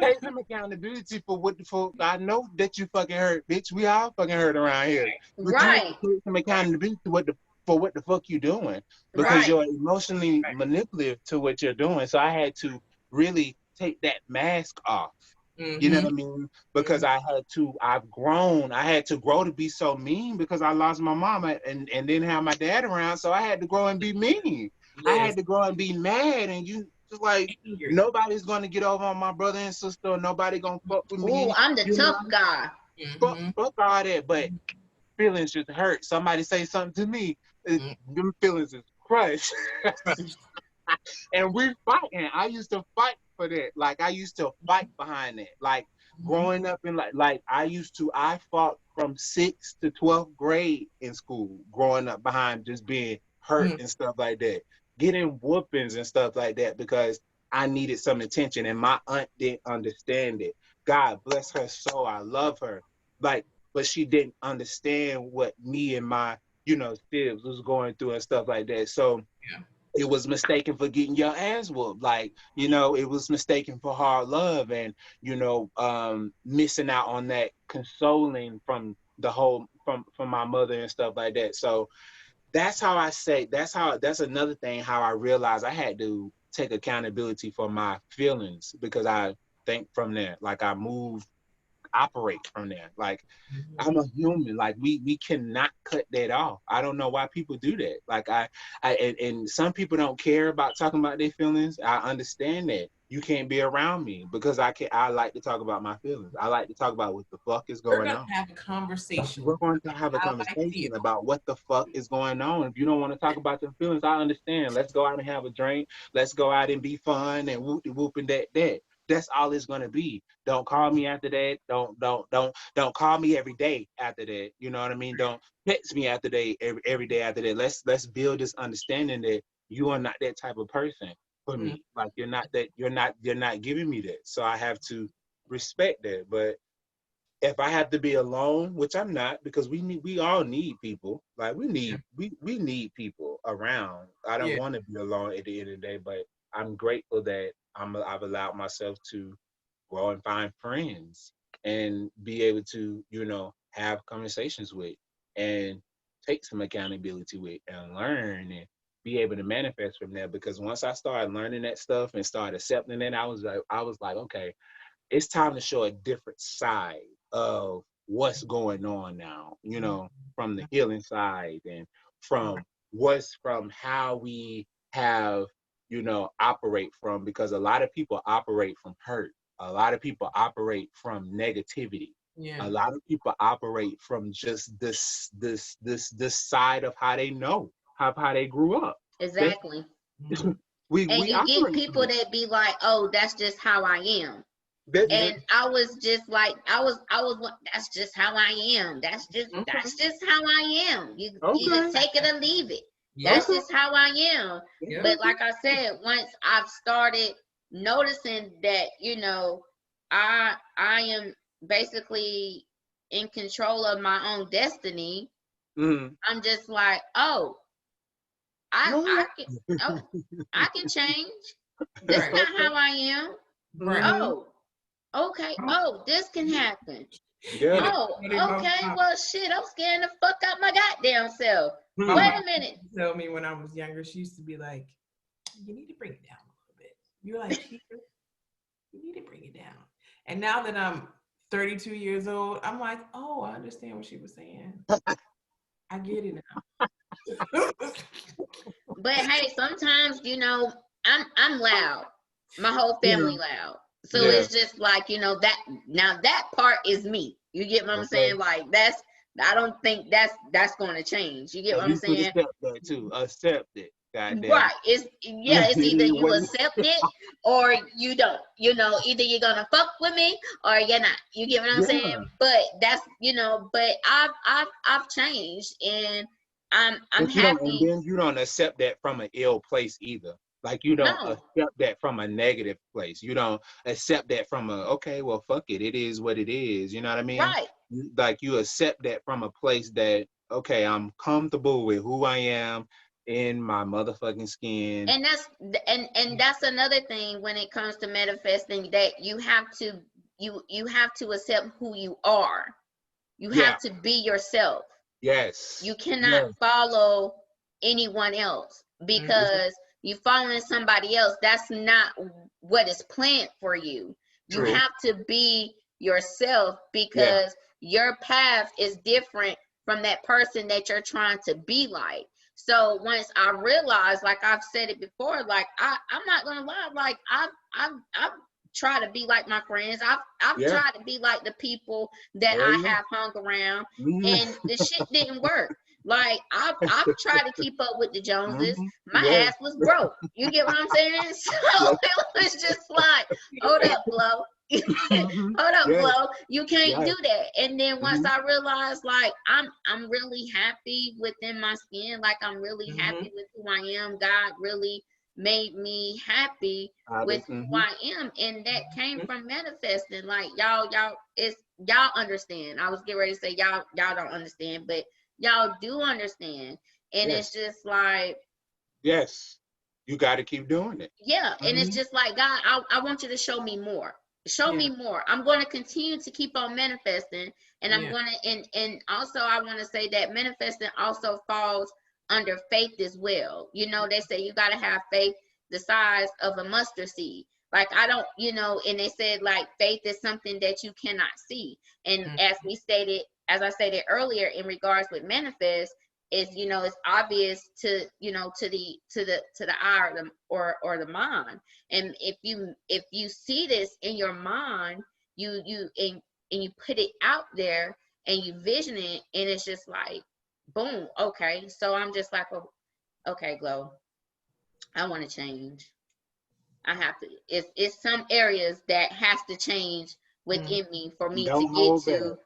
take some accountability for what the fuck. I know that you fucking hurt, bitch. We all fucking hurt around here. But you have to Right. take some accountability for what the fuck you doing because Right. you're emotionally manipulative to what you're doing. So I had to really take that mask off. You know what I mean? Because I've grown. I had to grow to be so mean because I lost my mama and didn't have my dad around. So I had to grow and be mean. I Yes. had to grow and be mad. And you just like, Angry. nobody's gonna get over on my brother and sister. Or nobody gonna fuck with Ooh, me. I'm the You tough know, guy. fuck all that. But feelings just hurt. Somebody say something to me, them feelings is crushed. And we fighting. I used to fight for that. Like I used to fight behind that. Like growing up in I fought from 6th to 12th grade in school, growing up behind just being hurt and stuff like that. Getting whoopings and stuff like that because I needed some attention and my aunt didn't understand it. God bless her soul. I love her. Like, but she didn't understand what me and my, sibs was going through and stuff like that. So it was mistaken for getting your ass whooped. Like, it was mistaken for hard love and, missing out on that consoling from the whole, from my mother and stuff like that. So that's how I say, that's another thing how I realized I had to take accountability for my feelings, because I think from there, like I move, operate from there. Like I'm a human. Like we cannot cut that off. I don't know why people do that. Like and some people don't care about talking about their feelings. I understand that. You can't be around me because I like to talk about my feelings. I like to talk about what the fuck is We're going gonna on. have a conversation. We're going to have a I like conversation you. about what the fuck is going on. If you don't want to talk about your feelings, I understand. Let's go out and have a drink. Let's go out and be fun and whoop de whoop and that. That's all it's gonna be. Don't call me after that. Don't call me every day after that. You know what I mean? Don't text me after day every day after that. Let's build this understanding that you are not that type of person for me. Like you're not giving me that. So I have to respect that. But if I have to be alone, which I'm not, because we all need people. Like we need people around. I don't Yeah. want to be alone at the end of the day, but I'm grateful that I've allowed myself to grow and find friends and be able to, have conversations with and take some accountability with and learn and be able to manifest from there. Because once I started learning that stuff and started accepting it, I was like, okay, it's time to show a different side of what's going on now, from the healing side and from how we have, operate from, because a lot of people operate from hurt. A lot of people operate from negativity. Yeah. A lot of people operate from just this side of how they know, how they grew up. Exactly. And We you get operate from people it. that be like, "Oh, that's just how I am." That, And I was just like, that's just how I am. That's just how I am. You either okay. take it or leave it. Yeah. That's Okay. just how I am. Yeah. But like I said, once I've started noticing that, I am basically in control of my own destiny, Mm. I'm just like, oh, I Oh, I yeah. can oh, I can change. This Right. not how I am. Right. Mhm. Oh, okay. Oh, this can happen. You Yeah. know, Oh, funny, okay. Well, shit, I'm scaring the fuck out my goddamn self. my Wait mom a minute. used to tell me when I was younger, she used to be like, you need to bring it down a little bit. You're like, "Keisha, you need to bring it down." And now that I'm 32 years old, I'm like, oh, I understand what she was saying. I get it now. But hey, sometimes, I'm loud. My whole Yeah. family loud. So Yeah. it's just like, that now that part is me. You get what I'm Okay. saying? Like I don't think that's gonna change. You get So what I'm you should saying? accept that too. Accept it. Goddamn Right. It's it either is you what accept it or you don't. Either you're gonna fuck with me or you're not. You get what I'm saying? yeah. But that's but I've changed and I'm But you don't, and happy. then you don't accept that from an ill place either. Like you don't No, accept that from a negative place. You don't accept that from a, okay, well, fuck it. It is what it is. You know what I mean? right. Like you accept that from a place that, okay, I'm comfortable with who I am in my motherfucking skin. And that's another thing when it comes to manifesting, that you have to accept who you are. You Yeah. have to be yourself. You Yes. cannot Yes. follow anyone else, Mhm. because you following somebody else, that's not what is planned for you. You True. have to be yourself, Yeah. because your path is different from that person that you're trying to be like. So once I realized, like I've said it before, like I'm not gonna lie, like I've tried to be like my friends. I've Yeah. tried to be like the people that Hell I yeah. have hung around, Mhm. and the shit didn't work. Like I've tried to keep up with the Joneses. Mhm. My Yes. ass was broke. You get what I'm saying? So Yes. it was just like, hold up, Flo. Mhm. Hold up, Yes. Flo. You can't Yes. do that. And then once Mhm. I realized, like, I'm really happy within my skin. Like I'm really Mhm. happy with who I am. God really made me happy with who Mhm. I am, and that came from manifesting. Like y'all understand. I was getting ready to say y'all don't understand, but y'all do understand. And it's Yes. just like, Yes. You got to keep doing it. yeah, and it's Mhm. just like, God, I want you to show me more. Show Yeah. me more. I'm going to continue to keep on manifesting, and I'm Yeah. going to, and also I want to say that manifesting also falls under faith as well. You know, they say you got to have faith the size of a mustard seed. Like, I don't, you know, and they said like faith is something that you cannot see. And as I stated earlier, in regards with manifest, is, you know, it's obvious to, you know, to the eye or the mind. And if you see this in your mind, and you put it out there and you vision it, and it's just like, boom, okay. So I'm just like, oh, okay, Glow, I want to change. I have to. It's some areas that has to change within me for me to get to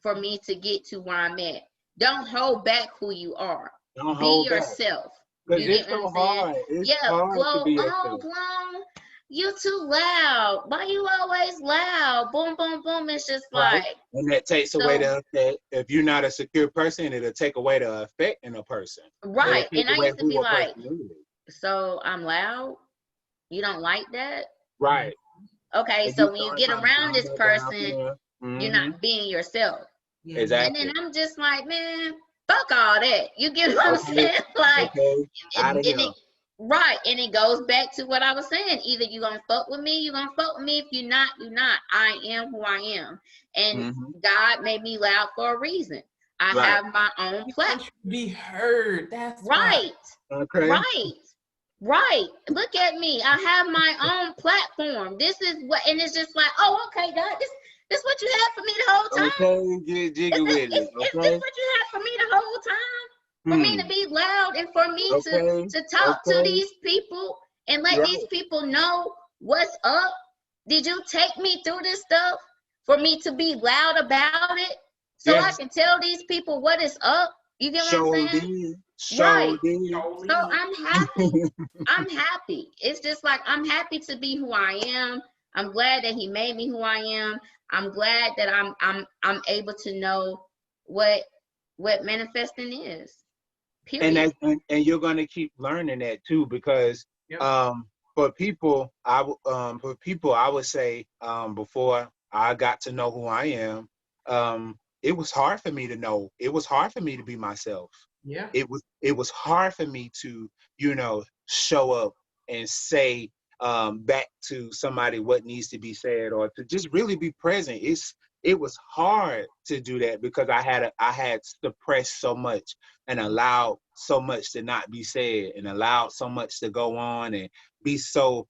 for me to get to where I'm at. Don't hold back who you are. Don't Be hold back. yourself. Because You it's get what so I'm saying? hard. It's Yeah, hard to Glow. be Oh, yourself. Glow, you too loud. Why you always loud? Boom, boom, boom. It's just like, and that takes away so, the effect. If you're not a secure person, it'll take away the effect in a person. right. It'll take And I away used to be who a like, person is. so I'm loud. You don't like that? Right. Okay, And so you when you start get trying to around calm this that down person, for them. you're not being yourself. Exactly. And then I'm just like, man, fuck all that. You get what I'm saying? Like, Out of and here. right, and it goes back to what I was saying. Either you're gonna fuck with me, you're gonna fuck with me. If you're not, you're not. I am who I am, and God made me loud for a reason. I have my own platform. Be heard. That's right. Okay. Right. Look at me. I have my own platform. This is what, and it's just like, oh, okay, God, this what you had for me the whole time. Okay, get jiggy with it. Is this what you had for me the whole time? For me to be loud and for me to talk to these people and let these people know what's up. Did you take me through this stuff for me to be loud about it? So I can tell these people what is up. You get what I'm saying? Right. So I'm happy. I'm happy. It's just like, I'm happy to be who I am. I'm glad that he made me who I am. I'm glad that I'm able to know what manifesting is. Period. And you're gonna keep learning that too, because for people I would say before I got to know who I am, it was hard for me to know. It was hard for me to be myself. Yeah. It was hard for me to, you know, show up and say back to somebody what needs to be said, or to just really be present. It was hard to do that because I had suppressed so much and allowed so much to not be said, and allowed so much to go on and be so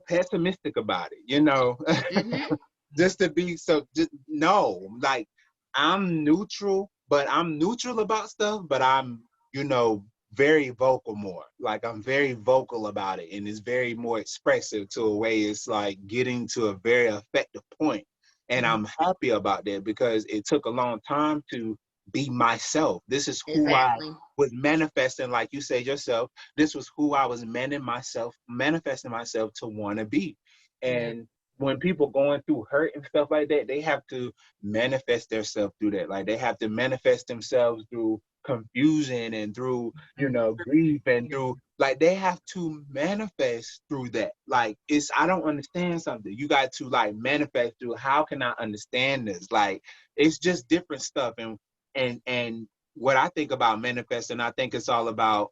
pessimistic about it, you know. Just to be so, just no, like, I'm neutral, but I'm neutral about stuff, but I'm, you know, very vocal more. Like, I'm very vocal about it, and it's very more expressive to a way. It's like getting to a very effective point. And I'm happy about that because it took a long time to be myself. This is who I was manifesting, like you said yourself. This was who I was manifesting myself to want to be. And when people going through hurt and stuff like that, they have to manifest themselves through that. Like, they have to manifest themselves through confusion and through, you know, grief, and through, like, they have to manifest through that. Like, I don't understand something. You got to, like, manifest through, how can I understand this? Like, it's just different stuff. And what I think about manifesting, I think it's all about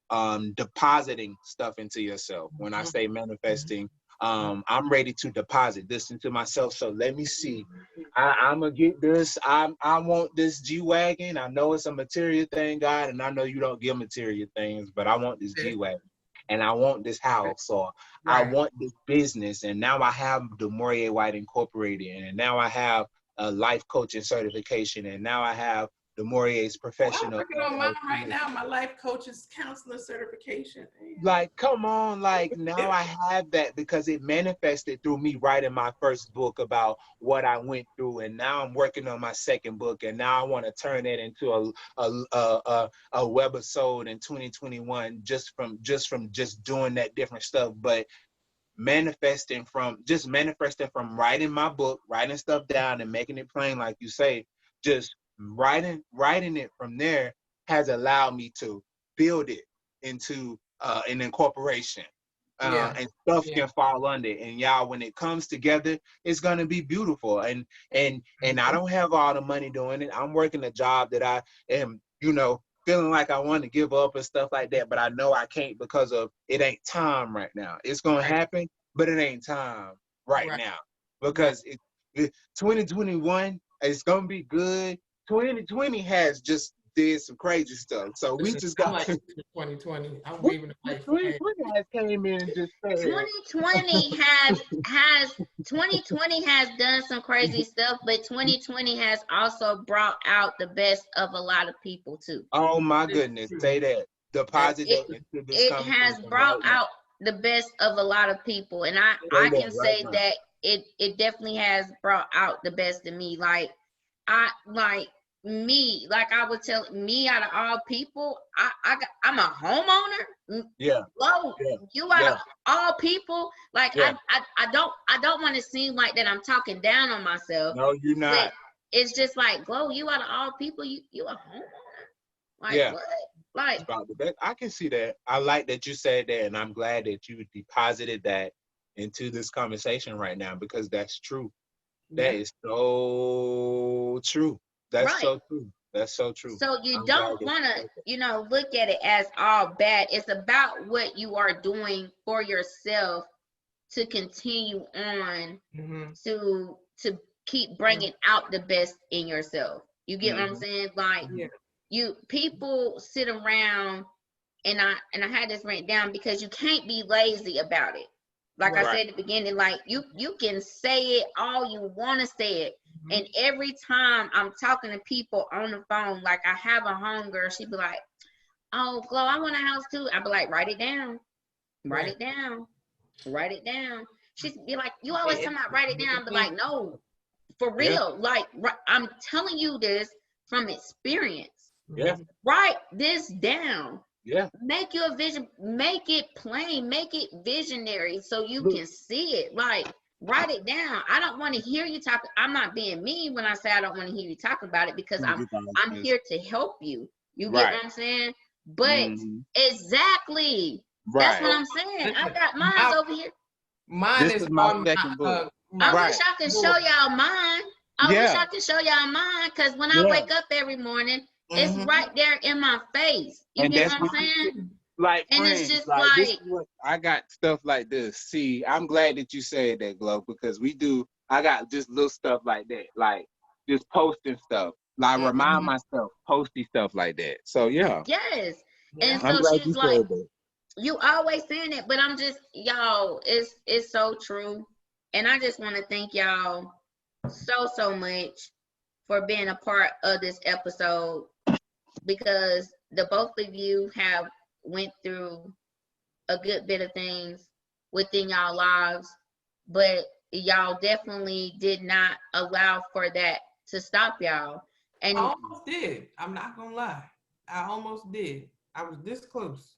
depositing stuff into yourself. When I say manifesting, I'm ready to deposit this into myself. So let me see. I'm gonna get this. I want this G-Wagon. I know it's a material thing, God, and I know you don't give material things, but I want this G-Wagon, and I want this house, or I want this business. And now I have Demoreay White Incorporated, and now I have a life coaching certification, and now I have Demoreay's professional. I'm working on mine right now. My life coach's counselor certification. Like, come on, like, now I have that because it manifested through me writing my first book about what I went through, and now I'm working on my second book, and now I want to turn it into a webisode in 2021 just from doing that different stuff. But manifesting from writing my book, writing stuff down and making it plain, like you say, just writing it from there has allowed me to build it into an incorporation. And stuff can fall under it. And y'all, when it comes together, it's gonna be beautiful. And I don't have all the money doing it. I'm working a job that I am, you know, feeling like I want to give up and stuff like that, but I know I can't because of it ain't time right now. It's gonna happen, but it ain't time right now because 2021 is gonna be good. 2020 has just did some crazy stuff, so we just got like 2020. I'm what, waving the flag. 2020 has came in and just said 2020 has 2020 has done some crazy stuff, but 2020 has also brought out the best of a lot of people too. oh my goodness, say that. Deposit that into this It has conversation brought right out the best of a lot of people, and I can say that it definitely has brought out the best in me. Like I like me, like I would tell me, out of all people, I'm a homeowner. Yeah. Whoa, you out of all people, like I don't want to seem like that I'm talking down on myself. No, you're not. It's just like, Glow, you out of all people, you a homeowner. Like what? Like about the best. I can see that. I like that you said that, and I'm glad that you deposited that into this conversation right now because that's true. That is so true. That's so true. That's so true. So you don't want to, look at it as all bad. It's about what you are doing for yourself to continue on to keep bringing out the best in yourself. You get what I'm saying? Like people sit around, and I had this written down because you can't be lazy about it. Like I said at the beginning, like you can say it all you want to say it. And every time I'm talking to people on the phone, like I have a homegirl, she'd be like, "Oh, Glow, I want a house too." I'd be like, "Write it down, write it down, write it down." She'd be like, "You always talking about write it down." I'd be like, "No, for real. Like I'm telling you this from experience. Write this down. Make your vision, make it plain, make it visionary so you can see it. Like write it down. I don't want to hear you talk. I'm not being mean when I say I don't want to hear you talk about it because I'm here to help you. You get what I'm saying? But exactly, that's what I'm saying. I got mine over here. Mine is my second book. I wish I could show y'all mine. I wish I could show y'all mine because when I wake up every morning, it's right there in my face. You get what I'm saying? Like, and friends, it's just this is what, I got stuff like this. See, I'm glad that you said that, Glow, because I got just little stuff like that, like just posting stuff. Like remind myself, posting stuff like that. So yes. And so she's like, you always saying it, but I'm just, y'all, it's so true. And I just want to thank y'all so much for being a part of this episode, because the both of you have went through a good bit of things within y'all lives, but y'all definitely did not allow for that to stop y'all. And I almost did. I'm not gonna lie. I almost did. I was this close.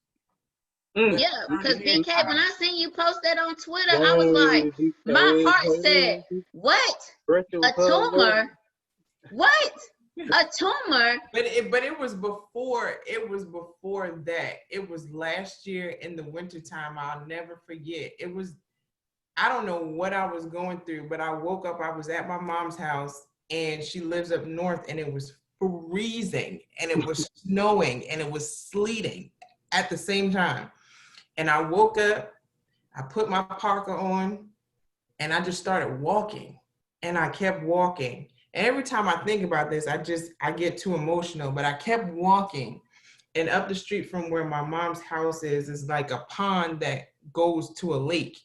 Yeah, because BK, when I seen you post that on Twitter, I was like, my heart said, what? A tumor? What? A tumor? But it was before that. It was last year in the wintertime. I'll never forget. It was, I don't know what I was going through, but I woke up, I was at my mom's house and she lives up north, and it was freezing and it was snowing and it was sleeting at the same time. And I woke up, I put my parka on, and I just started walking, and I kept walking. And every time I think about this, I get too emotional, but I kept walking. And up the street from where my mom's house is like a pond that goes to a lake.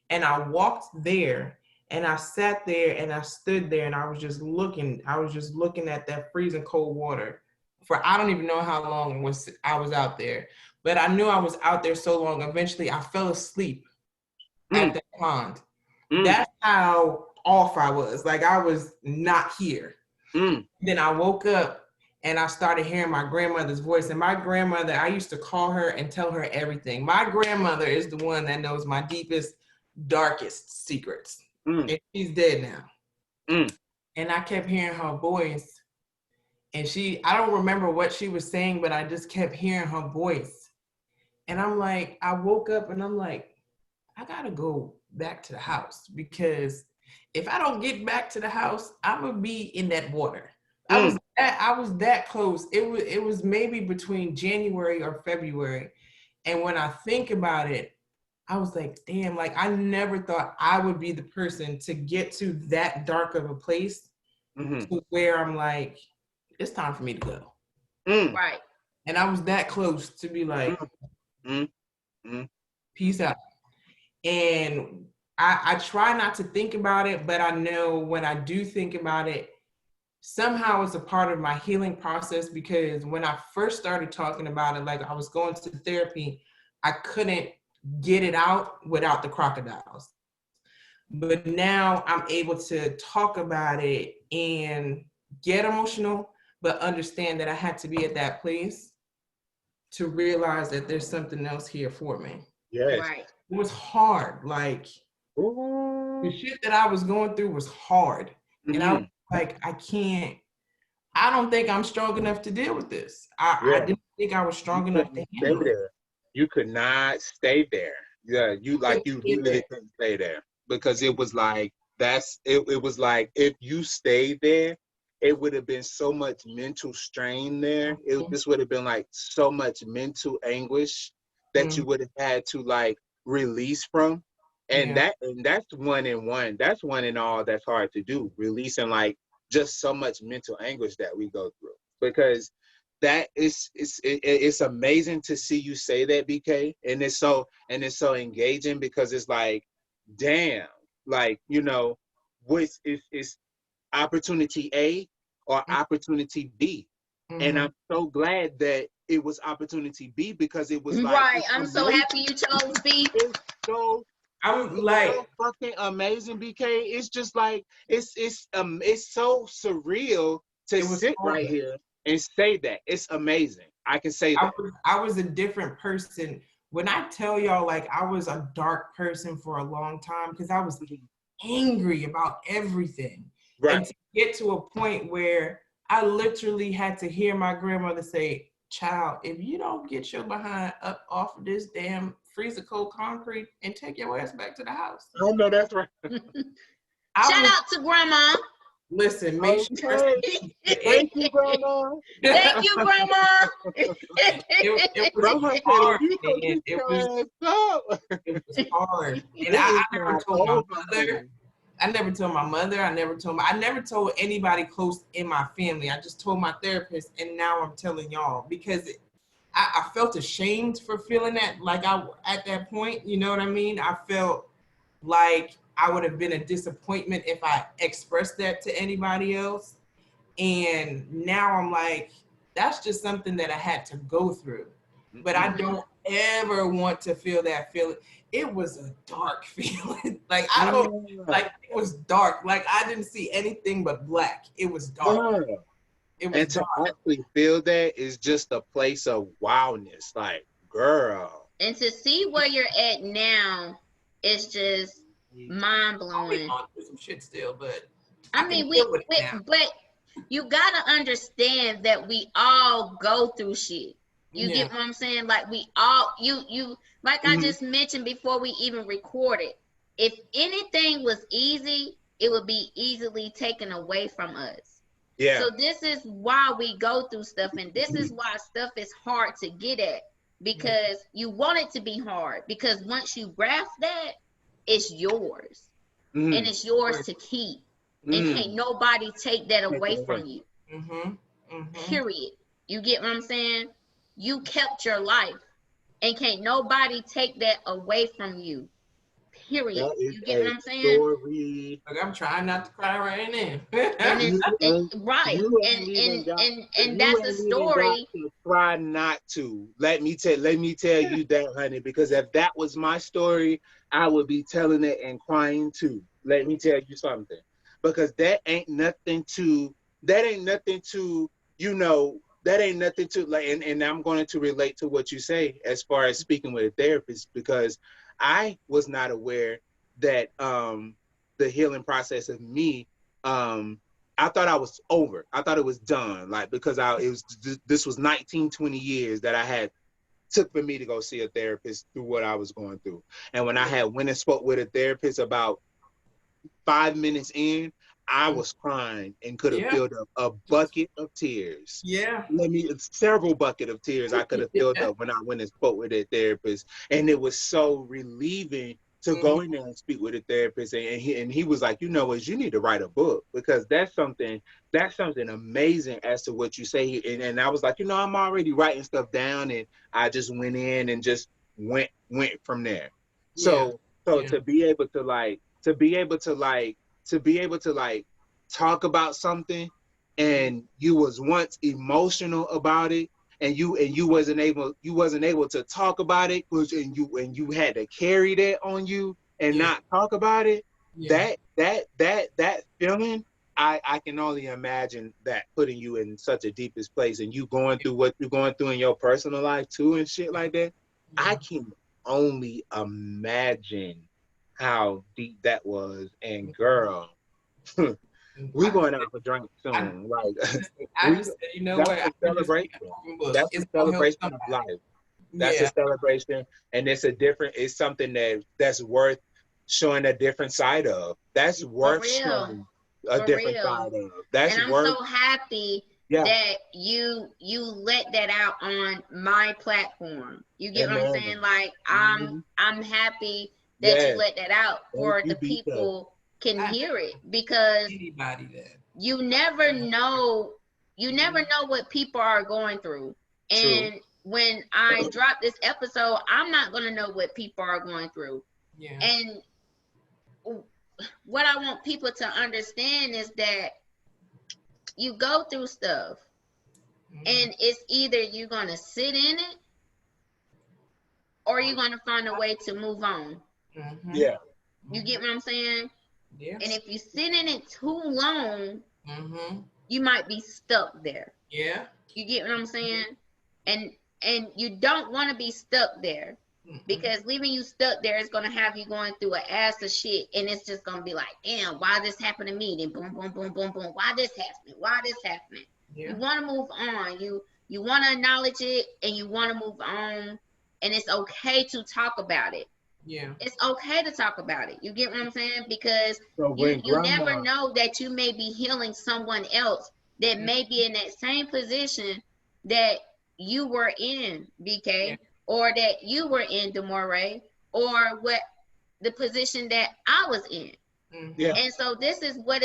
And I walked there, and I sat there and I stood there, and I was just looking at that freezing cold water for I don't even know how long I was out there. But I knew I was out there so long, eventually I fell asleep at that pond. That's how off I was. Like I was not here. Then I woke up and I started hearing my grandmother's voice. And my grandmother, I used to call her and tell her everything. My grandmother is the one that knows my deepest, darkest secrets. And she's dead now. And I kept hearing her voice. And I don't remember what she was saying, but I just kept hearing her voice. And I'm like, I woke up and I'm like, I gotta go back to the house, because if I don't get back to the house, I'm gonna be in that water. I was I was that close. It was maybe between January or February. And when I think about it, I was like, damn, like I never thought I would be the person to get to that dark of a place to where I'm like, it's time for me to go. Right. And I was that close to be like, peace out. And I try not to think about it, but I know when I do think about it, somehow it's a part of my healing process, because when I first started talking about it, like I was going to therapy, I couldn't get it out without the crocodiles. But now I'm able to talk about it and get emotional, but understand that I had to be at that place to realize that there's something else here for me. Yes. Right. It was hard. Like the shit that I was going through was hard. And I was like, I don't think I'm strong enough to deal with this. I didn't think I was strong enough to handle it. You could not stay there. Yeah, you really couldn't stay there, because it was like it was like if you stayed there, it would have been so much mental strain there. This would have been like so much mental anguish that you would have had to like release from. And that's one in one. That's one in all that's hard to do. Releasing like just so much mental anguish that we go through. Because that it's amazing to see you say that, BK, and it's so engaging, because it's like, damn, like, you know, what's is opportunity A or opportunity B. And I'm so glad that it was opportunity B, because it was like, right. I'm so happy you chose B. It's so fucking amazing, BK. It's just like it's so surreal to sit right here and say that. It's amazing. I can say that. I was a different person. When I tell y'all, like, I was a dark person for a long time, because I was angry about everything. Right. And to get to a point where I literally had to hear my grandmother say, child, if you don't get your behind up off of this damn freezer cold concrete and take your ass back to the house. Oh, no, that's right. Shout out to Grandma. Listen, make sure. Thank you, Grandma. Thank you, Grandma. It was hard. It was hard. And I never told my mother. I never told my mother. I never told anybody close in my family. I just told my therapist, and now I'm telling y'all, because I felt ashamed for feeling that, like at that point, you know what I mean? I felt like I would have been a disappointment if I expressed that to anybody else. And now I'm like, that's just something that I had to go through. But I don't ever want to feel that feeling. It was a dark feeling. Like like it was dark. Like I didn't see anything but black. It was dark. It was to actually feel that is just a place of wildness. Like, girl. And to see where you're at now is just mind blowing. I'm through some shit still, but I mean, but you gotta understand that we all go through shit. You get what I'm saying? Like we all, you like I just mentioned before we even recorded. If anything was easy, it would be easily taken away from us. Yeah. So this is why we go through stuff, and this is why stuff is hard to get at, because you want it to be hard, because once you grasp that, it's yours, and it's yours to keep, and can't nobody take that away from you. Period. You get what I'm saying? You kept your life, and can't nobody take that away from you. Period. You get what I'm saying? Like, I'm trying not to cry right now. And that's a story. Try not to. Let me tell you that, honey, because if that was my story, I would be telling it and crying too. Let me tell you something, because that ain't nothing to, you know, that ain't nothing to like, and I'm going to relate to what you say as far as speaking with a therapist, because I was not aware that the healing process of me, I thought I was over. I thought it was done, like, because this was 19, 20 years that I had took for me to go see a therapist through what I was going through. And when I had went and spoke with a therapist about 5 minutes in, I was crying and could have filled up a bucket of tears. Yeah. Several bucket of tears I could have filled up when I went and spoke with a therapist. And it was so relieving to go in there and speak with a therapist. And he was like, you know what, you need to write a book, because that's something amazing as to what you say. And I was like, you know, I'm already writing stuff down, and I just went in and just went from there. So to be able to talk about something, and you was once emotional about it, and you wasn't able to talk about it, and you had to carry that on you and not talk about it. That feeling, I can only imagine that putting you in such a deepest place, and you going through what you're going through in your personal life too and shit like that. I can only imagine how deep that was. And girl, we going out for drink soon. I just said, you know what? That's a celebration. That's a celebration of life. That's a celebration, and it's something that's worth showing a different side of. That's worth showing a different side of. And I'm so happy that you let that out on my platform. You get what I'm saying? Like, I'm happy that you let that out for the people can hear it, because you never know what people are going through. And when I drop this episode, I'm not going to know what people are going through. And what I want people to understand is that you go through stuff, and it's either you're going to sit in it, or you're going to find a way to move on. You get what I'm saying? And if you sit in it too long, you might be stuck there. You get what I'm saying? And you don't want to be stuck there, because leaving you stuck there is going to have you going through an ass of shit, and it's just going to be like, damn, why this happened to me? Then boom, boom, boom, boom, boom. Why this happening? You want to move on. You want to acknowledge it, and you want to move on, and it's okay to talk about it. It's okay to talk about it. You get what I'm saying? Because you never know that you may be healing someone else that may be in that same position that you were in, BK, or that you were in, Demoreay, or what the position that I was in. And so this is what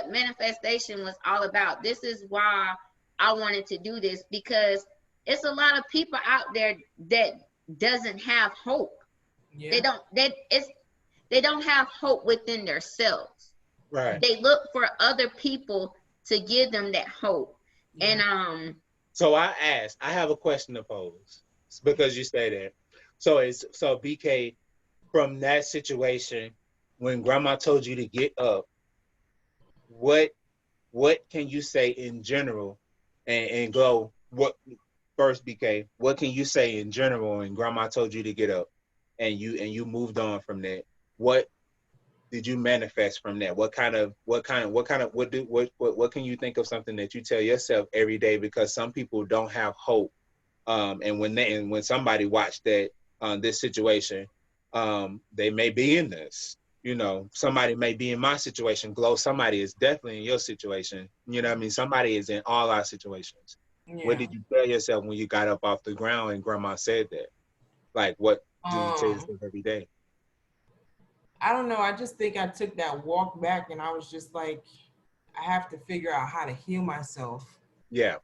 manifestation was all about. This is why I wanted to do this, because it's a lot of people out there that doesn't have hope. They don't have hope within themselves. They look for other people to give them that hope. And so I have a question to pose, because you say that. So BK, from that situation, when grandma told you to get up, what can you say in general, and go, what first, BK, what can you say in general when grandma told you to get up, and you moved on from that? What did you manifest from that? What can you think of something that you tell yourself every day? Because some people don't have hope, and when somebody watched that this situation, they may be in this. You know, somebody may be in my situation. Glow, somebody is definitely in your situation. You know what I mean? Somebody is in all our situations. What did you tell yourself when you got up off the ground and grandma said that? Like, what do you tell yourself every day? I don't know. I just think I took that walk back, and I was just like, I have to figure out how to heal myself. Like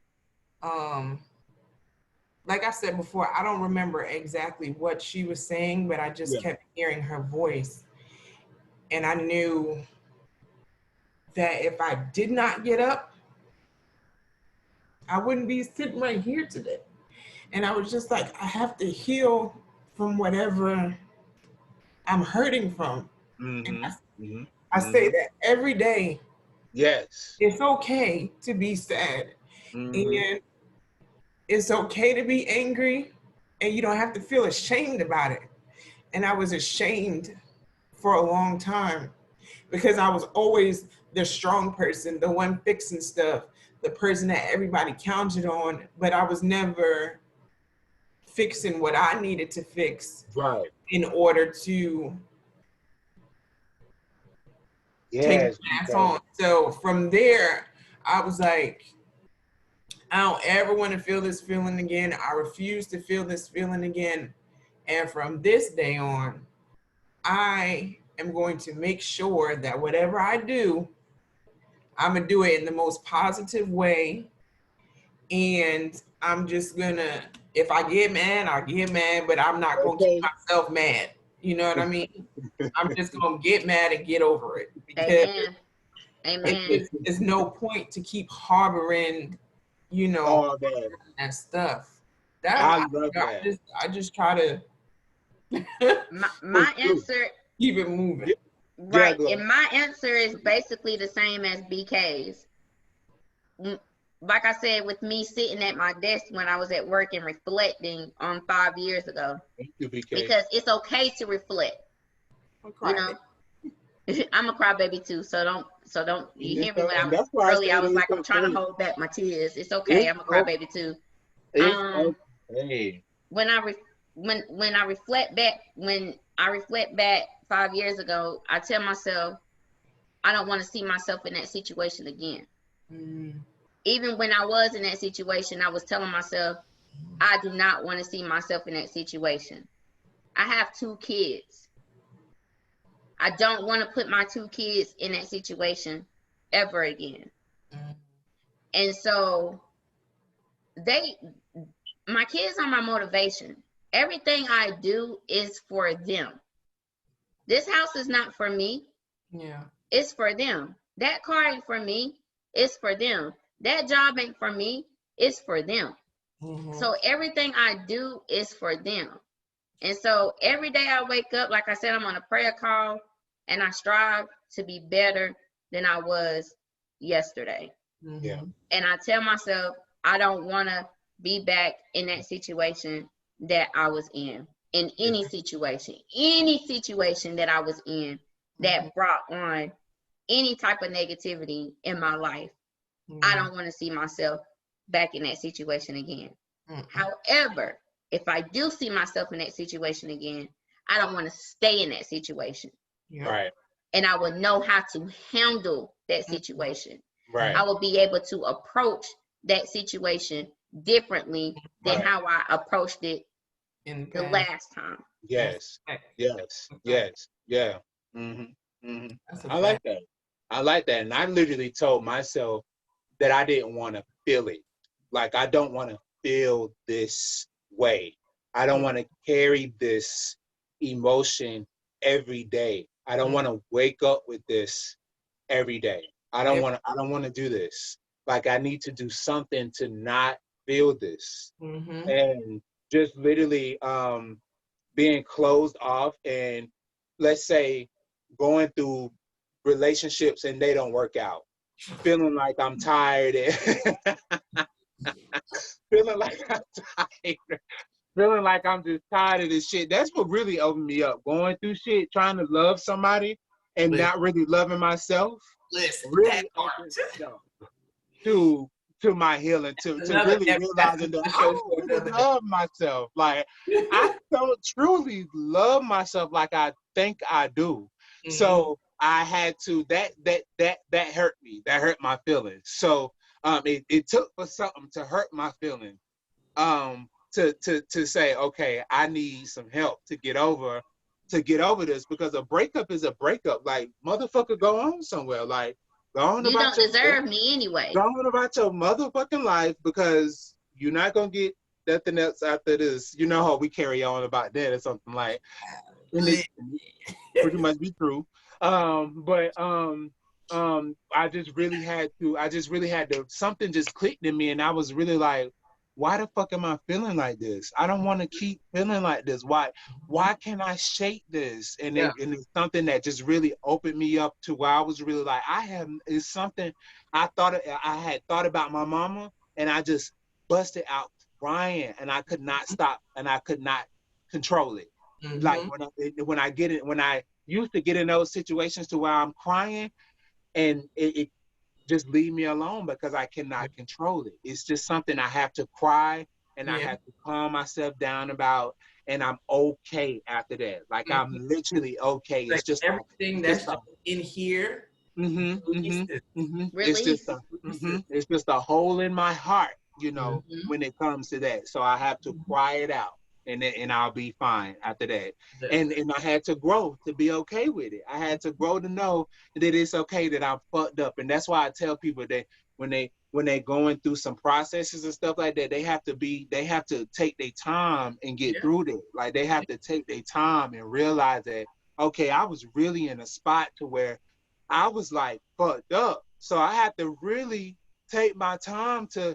I said before, I don't remember exactly what she was saying, but I just kept hearing her voice. And I knew that if I did not get up, I wouldn't be sitting right here today. And I was just like, I have to heal from whatever I'm hurting from. And I say that every day. It's okay to be sad. And it's okay to be angry. And you don't have to feel ashamed about it. And I was ashamed for a long time, because I was always the strong person, the one fixing stuff, the person that everybody counted on, but I was never fixing what I needed to fix in order to take the Yes. pass on. So from there, I was like, I don't ever want to feel this feeling again. I refuse to feel this feeling again. And from this day on, I am going to make sure that whatever I do, I'm going to do it in the most positive way. And I'm just going to, if I get mad, I get mad, but I'm not going to keep myself mad. You know what I mean? I'm just going to get mad and get over it. Because Amen. it's no point to keep harboring, you know, Oh man, and stuff. I love that. I just try to My answer, keep it moving. Yeah, right, and my answer is basically the same as BK's. Like I said, with me sitting at my desk when I was at work and reflecting on 5 years ago, thank you, BK. because it's okay to reflect. You know, I'm a crybaby too, so don't you hear me when I was early? I was like, I'm trying to hold back my tears. It's okay. I'm a crybaby too. Hey. When I reflect back 5 years ago, I tell myself I don't want to see myself in that situation again. Even when I was in that situation, I was telling myself I do not want to see myself in that situation. I have 2 kids. I don't want to put my 2 kids in that situation ever again. And so my kids are my motivation. Everything I do is for them. This house is not for me. Yeah. It's for them. That car ain't for me. It's for them. That job ain't for me. It's for them. So everything I do is for them. And so every day I wake up, like I said, I'm on a prayer call and I strive to be better than I was yesterday. Yeah. And I tell myself, I don't want to be back in that situation that I was in any situation that I was in that brought on any type of negativity in my life. I don't want to see myself back in that situation again. However, if I do see myself in that situation again, I don't want to stay in that situation. Right. And I will know how to handle that situation. Right. I will be able to approach that situation differently than how I approached it in the last time. Yes. Yes. Yes. Yeah. I like that. I like that. And I literally told myself that I didn't want to feel it. Like, I don't want to feel this way. I don't want to carry this emotion every day. I don't want to wake up with this every day. I don't want to do this. Like, I need to do something to not feel this. And just literally being closed off, and let's say going through relationships and they don't work out, feeling like I'm tired feeling like I'm tired, feeling like I'm just tired of this shit. That's what really opened me up. Going through shit, trying to love somebody and not really loving myself. Really opened me up to my healing, to really realizing that I don't really love myself. Like, I don't truly love myself like I think I do. So I had to, that hurt me. That hurt my feelings. So it took for something to hurt my feelings. To say, okay, I need some help to get over this, because a breakup is a breakup. Like, motherfucker, go on somewhere. Like, go on you about don't deserve me anyway. Go on about your motherfucking life, because you're not gonna get nothing else after this. You know how we carry on about that or something, like, and it pretty much be true. But I just really had to, something just clicked in me, and I was really like, why the fuck am I feeling like this? I don't want to keep feeling like this. Why can't I shake this? And it's something that just really opened me up to where I was really like, it's something I had thought about my mama, and I just busted out crying, and I could not stop, and I could not control it. Like, when I used to get in those situations to where I'm crying, and it just leave me alone, because I cannot control it. It's just something I have to cry, and I have to calm myself down about, and I'm okay after that. Like, I'm literally okay. It's like just everything that's just in here Release it. Release. It's just a hole in my heart, Mm-hmm. when it comes to that. So I have to cry it out, and I'll be fine after that. And I had to grow to be okay with it. I had to grow to know that it's okay that I'm fucked up. And that's why I tell people that when they going through some processes and stuff like that, they have to take their time and get through that. Like they have to take their time and realize that, okay, I was really in a spot to where I was like fucked up. So I had to really take my time to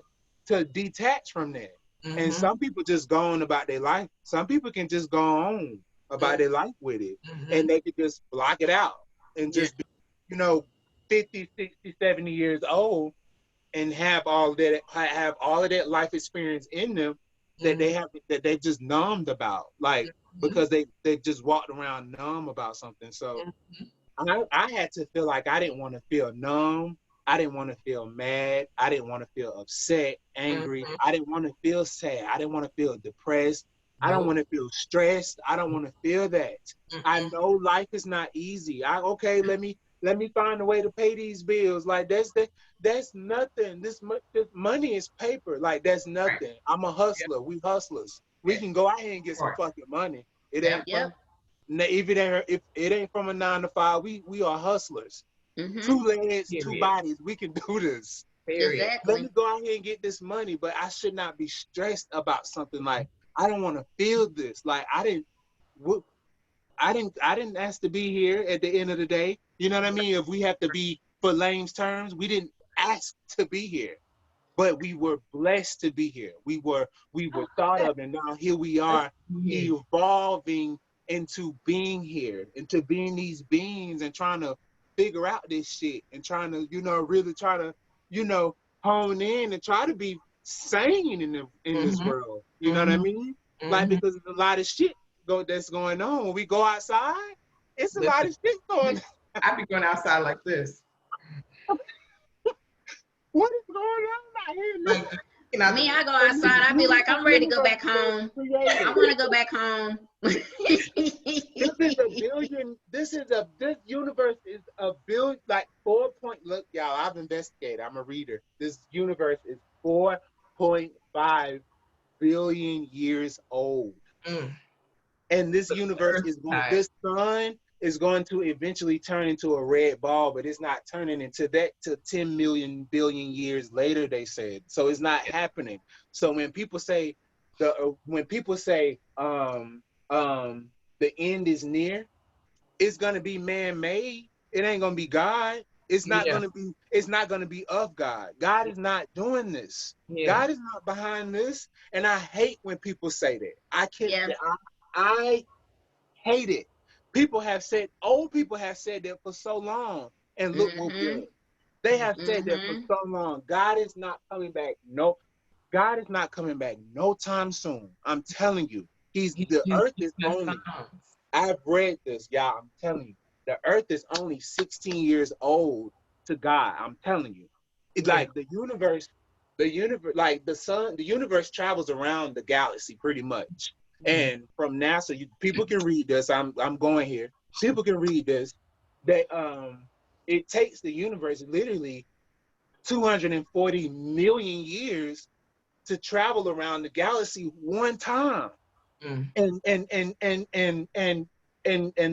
detach from that. And Mm-hmm. some people just go on about their life. Some people can just go on about their life with it. Mm-hmm. And they could just block it out and Yeah. just be, 50, 60, 70 years old and have all of that life experience in them that Mm-hmm. they just numbed about. Like because they just walked around numb about something. So I had to feel like I didn't want to feel numb. I didn't want to feel mad. I didn't want to feel upset, angry. Mm-hmm. I didn't want to feel sad. I didn't want to feel depressed. I don't Nope. want to feel stressed. I don't want to feel that. I Mm-mm. know life is not easy. Okay, let me find a way to pay these bills. Like that's nothing. This money is paper. Like that's Right. nothing. I'm a Yep. hustler. We hustlers. We Yeah. can go out here and get some Right. fucking money. It Yep. ain't Yep. from if it ain't from a 9 to 5, we are hustlers. Mm-hmm. 2 legs, two Period. bodies. We can do this. Period. Let me Exactly. go out here and get this money, but I should not be stressed about something like I don't want to feel this. Like wh- I didn't ask to be here at the end of the day. You know what I mean? If we have to be for Lane's terms, we didn't ask to be here, but we were blessed to be here. We were thought of, and now here we Let's are be here. evolving into being here, into being these beings and trying to figure out this shit and trying to, really try to, you know, hone in and try to be sane in this Mm-hmm. world. You know what I Mm-hmm. mean? Like Mm-hmm. because there's a lot of shit that's going on. When we go outside, it's a lot Listen, of shit going on. I be going outside like this. What is going on out here? Like looking out Me, I go And outside. I be like, beautiful I'm ready to go universe back was home. I created. want to go back home. This is a billion. This universe is a billion, like 4 point. Look, y'all, I've investigated. I'm a reader. This universe is 4.5 billion years old, mm, and this the universe Earth side. this sun is going to eventually turn into a red ball, but it's not turning into that till 10 million billion years later. They said so. It's not happening. So when people say the end is near, it's gonna be man-made. It ain't gonna be God. Yeah. It's not gonna be of God. God is not doing this. Yeah. God is not behind this. And I hate when people say that. Yeah. I hate it. Old people have said that for so long, and look what we Mm-hmm. are. They have said that for Mm-hmm. so long. God is not coming back. No, God is not coming back no time soon. I'm telling you. The earth He's is been only signs. I've read this, y'all. I'm telling you, the Earth is only 16 years old to God. I'm telling you, it's Yeah. like like the sun, the universe travels around the galaxy pretty much. Mm-hmm. And from NASA, people can read this. I'm going here. People can read this. That it takes the universe literally 240 million years to travel around the galaxy one time, Mm. and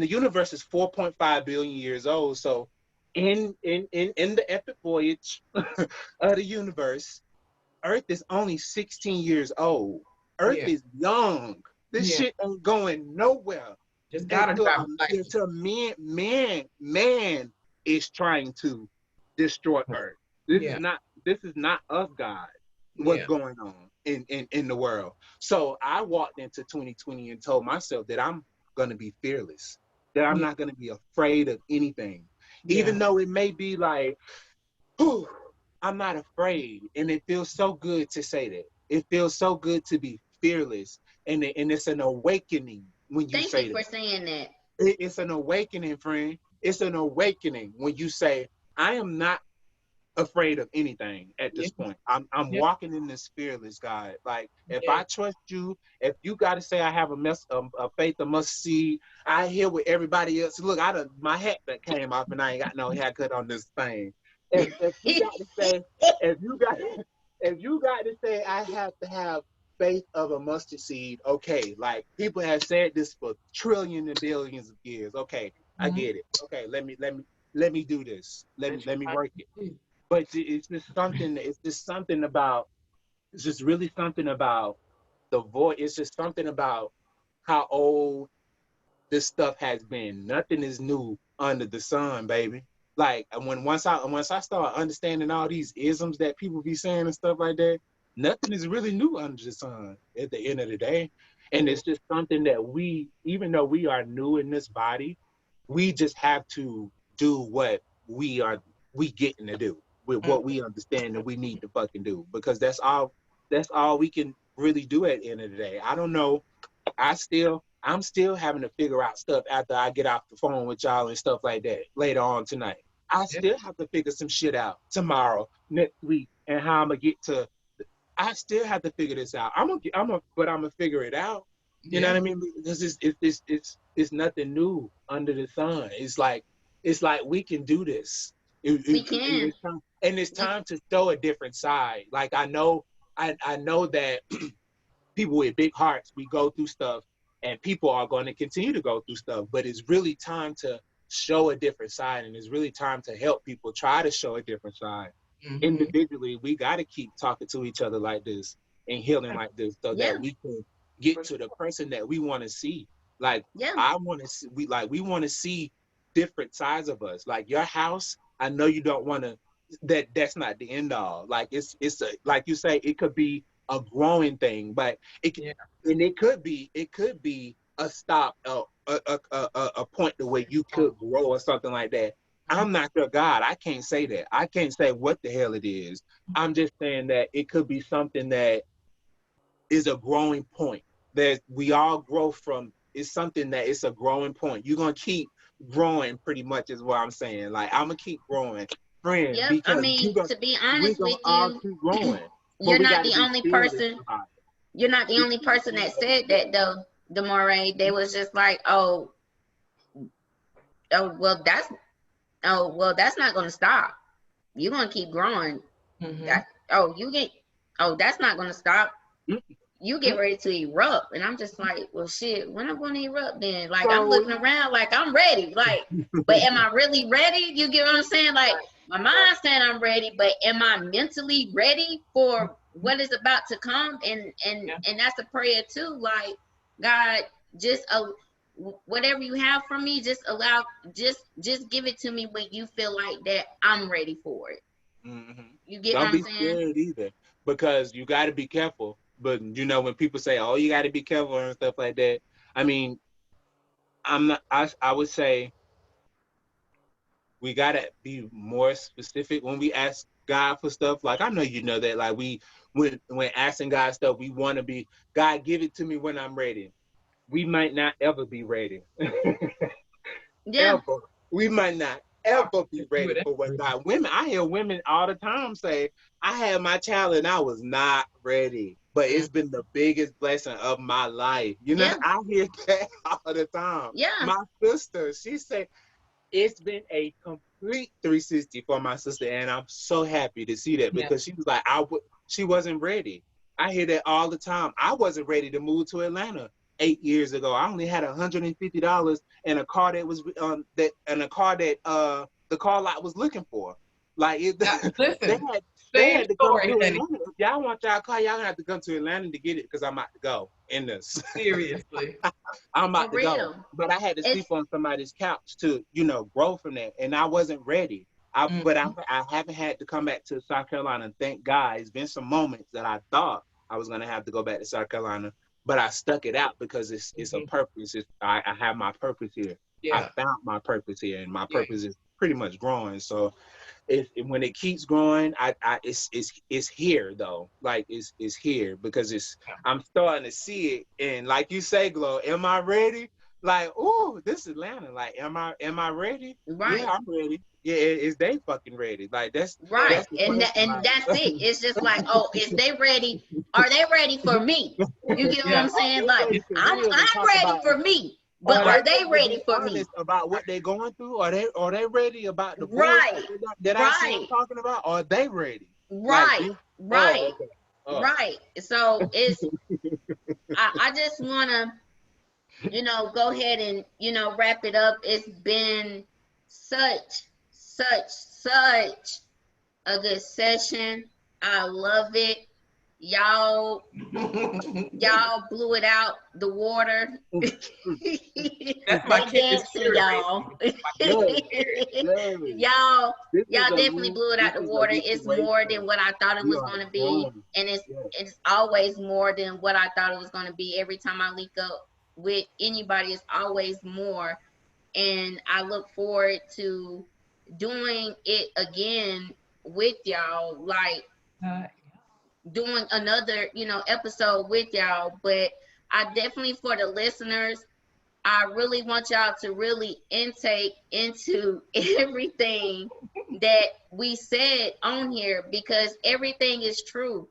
the universe is 4.5 billion years old. So in the epic voyage of the universe, Earth is only 16 years old. Earth Yeah. is young. This Yeah. shit ain't going nowhere Just gotta until drive a license. man is trying to destroy Earth. Yeah. This is not of God. What's Yeah. going on in the world? So I walked into 2020 and told myself that I'm gonna be fearless, that I'm Yeah. not gonna be afraid of anything, Yeah. even though it may be like, whew, I'm not afraid, and it feels so good to say that. It feels so good to be fearless, and it's an awakening when you Thank you say for that. saying that. It's an awakening, friend. It's an awakening when you say, I am not afraid of anything at this point. I'm Yeah. walking in this fearless God. Like if Yeah. I trust you, if you got to say I have a faith of mustard seed, I hear what everybody else. Look, my hat that came off and I ain't got no haircut on this thing. If you got to say if you got if you got to say I have to have faith of a mustard seed, okay, like people have said this for trillions and billions of years. Okay, I Mhm. get it. Okay, let me do this. That's Let me right. work it. But it's just something. It's just something about. It's just really something about the voice. It's just something about how old this stuff has been. Nothing is new under the sun, baby. Like once I start understanding all these isms that people be saying and stuff like that, nothing is really new under the sun at the end of the day. And Yeah. it's just something that even though we are new in this body, we just have to do what we getting to do with Mm. what we understand that we need to fucking do because that's all we can really do at the end of the day. I don't know. I'm still having to figure out stuff after I get off the phone with y'all and stuff like that later on tonight. I Yeah. still have to figure some shit out tomorrow, next week, and how I'm gonna get to. I still have to figure this out. But I'm gonna figure it out. You know Yeah. what I mean? Because it's nothing new under the sun. It's like we can do this. We can. And it's We time to show a different side. Like I know that people with big hearts, we go through stuff and people are going to continue to go through stuff, but it's really time to show a different side and it's really time to help people try to show a different side. Mm-hmm. Individually, we got to keep talking to each other like this and healing like this so yeah, that we can get For to the sure. person that we want to see. Like yeah. I want to see, we want to see different sides of us. Like your house, I know you don't want to that's not the end all. Like it's a, like you say, it could be a growing thing, but Yeah. it could be a stop, a point to where you could grow or something like that. Mhm. I'm not your God. I can't say that. I can't say what the hell it is. I'm just saying that it could be something that is a growing point that we all grow from. It's something that it's a growing point. You're gonna keep growing, pretty much, is what I'm saying. Like I'm gonna keep growing, friend, Yep. I because mean, to be we're honest gonna with all you, keep growing, but you're we not got to the be only fearless person. about You're not the it. only person that said that though, Demoreay. They was just like, oh, well, that's not gonna stop. You're gonna keep growing. Mhm. That you get that's not gonna stop. You get ready to erupt, and I'm just like, well, shit. When I'm gonna erupt then? Like I'm So looking around, like I'm ready. Like, but am I really ready? You get what I'm saying? Like my mind's saying I'm ready, but am I mentally ready for what is about to come? Yeah. And that's a prayer too. Like God, just whatever you have for me, just allow, just give it to me when you feel like that I'm ready for it. hmm You get what Don't I'm be saying? scared either, because you got to be careful. But when people say, "Oh, you got to be careful" and stuff like that, I mean, I'm not. I would say we gotta be more specific when we ask God for stuff. Like I know you know that. Like when asking God stuff, we want to be, God, give it to me when I'm ready. We might not ever be ready. Yeah, Ever. We might not Talk ever be to ready it for what anyway. God. Women, I hear women all the time say, I had my child and I was not ready. But Mm. it's been the biggest blessing of my life. yeah, I hear that all the time. yeah, My sister, she said, it's been a complete 360 for my sister, and I'm so happy to see that Yeah. because she was like, she wasn't ready. I hear that all the time. I wasn't ready to move to Atlanta 8 years ago. I only had $150 and a car that was a car that the car lot was looking for. Like they Listen. had they Same had to come to story, honey. Atlanta. If y'all want y'all car, y'all gonna have to come to Atlanta to get it because I'm about to go in this. Seriously. I'm for about to go. real. But I had to sleep It's on somebody's couch to, grow from that. And I wasn't ready. But Mhm. I haven't had to come back to South Carolina. Thank God. It's been some moments that I thought I was gonna have to go back to South Carolina, but I stuck it out because it's a Mhm. purpose. I have my purpose here. I Yeah. found my purpose here, and my Yeah. purpose is pretty much growing. So when it keeps growing, it's here though. Like it's here because it's Yeah. I'm starting to see it. And like you say, Glow, am I ready? Like, oh, this is Atlanta. Like, am I ready? Right. Yeah, I'm ready. Yeah, is they fucking ready? Like, Right. that's the And question. and that's it. It's just like, oh, is they ready? Are they ready for me? You get what Yeah, I'm are saying? they Like, ready for I'm real to I'm talk ready about for it? me. But Are they are they ready to ready be for me? honest about what they're going through? Are they ready about the bullshit Right. that I see them Right. talking about? Are they ready? Like Right. this? Oh, Right. okay. Oh. Right. So I just wanna, go ahead and, wrap it up. It's been such a good session. I love it. Y'all blew it out the water. That's my They kindred dancing, spirit right y'all. there. My Yes, kindred spirit. yes. y'all This is y'all a definitely loop. blew it This out the is a water. loop It's away more than from. what I thought it We was are going to be, growing. and it's Yes, it's always more than what I thought it was going to be. Every time I link up with anybody, it's always more, and I look forward to doing it again with y'all, like Uh, doing another, episode with y'all. But I definitely, for the listeners, I really want y'all to really intake into everything that we said on here, because everything is true.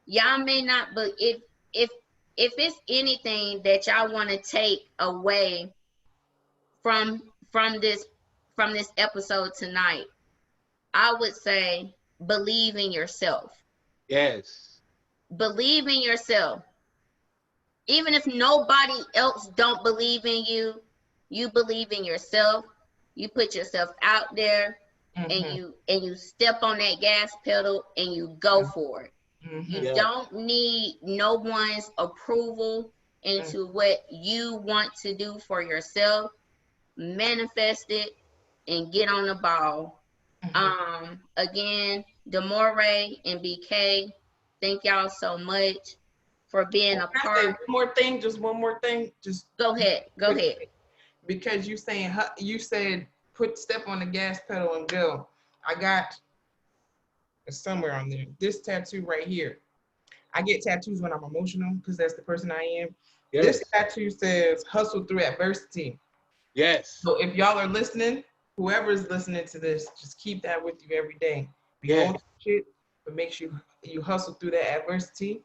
Y'all may not, but if if it's anything that y'all want to take away from from this from this episode tonight, I would say believe in yourself. yes, Believe in yourself. Even if nobody else don't believe in you, you believe in yourself. You put yourself out there, and mhm, you step on that gas pedal and you go for it. You mhm, yes, don't need no one's approval mhm, into what you want to do for yourself. Manifest it and get on the ball. mhm. Again, Demoreay and BK, thank y'all so much for being Can a I say part. one more thing? Just one more thing. Just Go ahead. Go quick, ahead. because you said put step on the gas pedal and go. I got somewhere on there. This tattoo right here. I get tattoos when I'm emotional because that's the person I am. This yes, tattoo says hustle through adversity. yes, So if y'all are listening, whoever is listening to this, just keep that with you every day. Be going yes, through shit, but make sure you hustle through that adversity.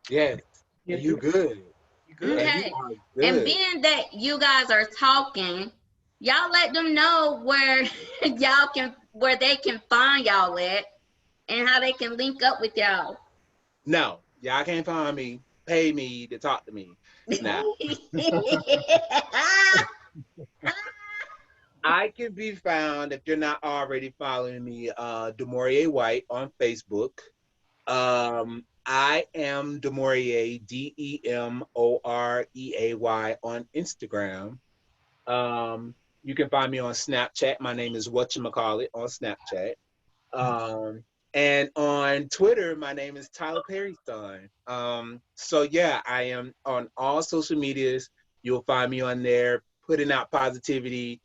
yes. Get You through. good. You good. And you Okay. are And good. being that you guys are talking, y'all let them know where where they can find y'all at, and how they can link up with y'all. No, y'all can't find me. Pay me to talk to me. Now, I can be found if you're not already following me, Demoreay White on Facebook. I am Demoreay, Demoreay on Instagram. You can find me on Snapchat. My name is whatchamacallit on Snapchat. Um, and on Twitter, my name is Tyler Perry's son. So yeah, I am on all social medias. You'll find me on there, putting out positivity,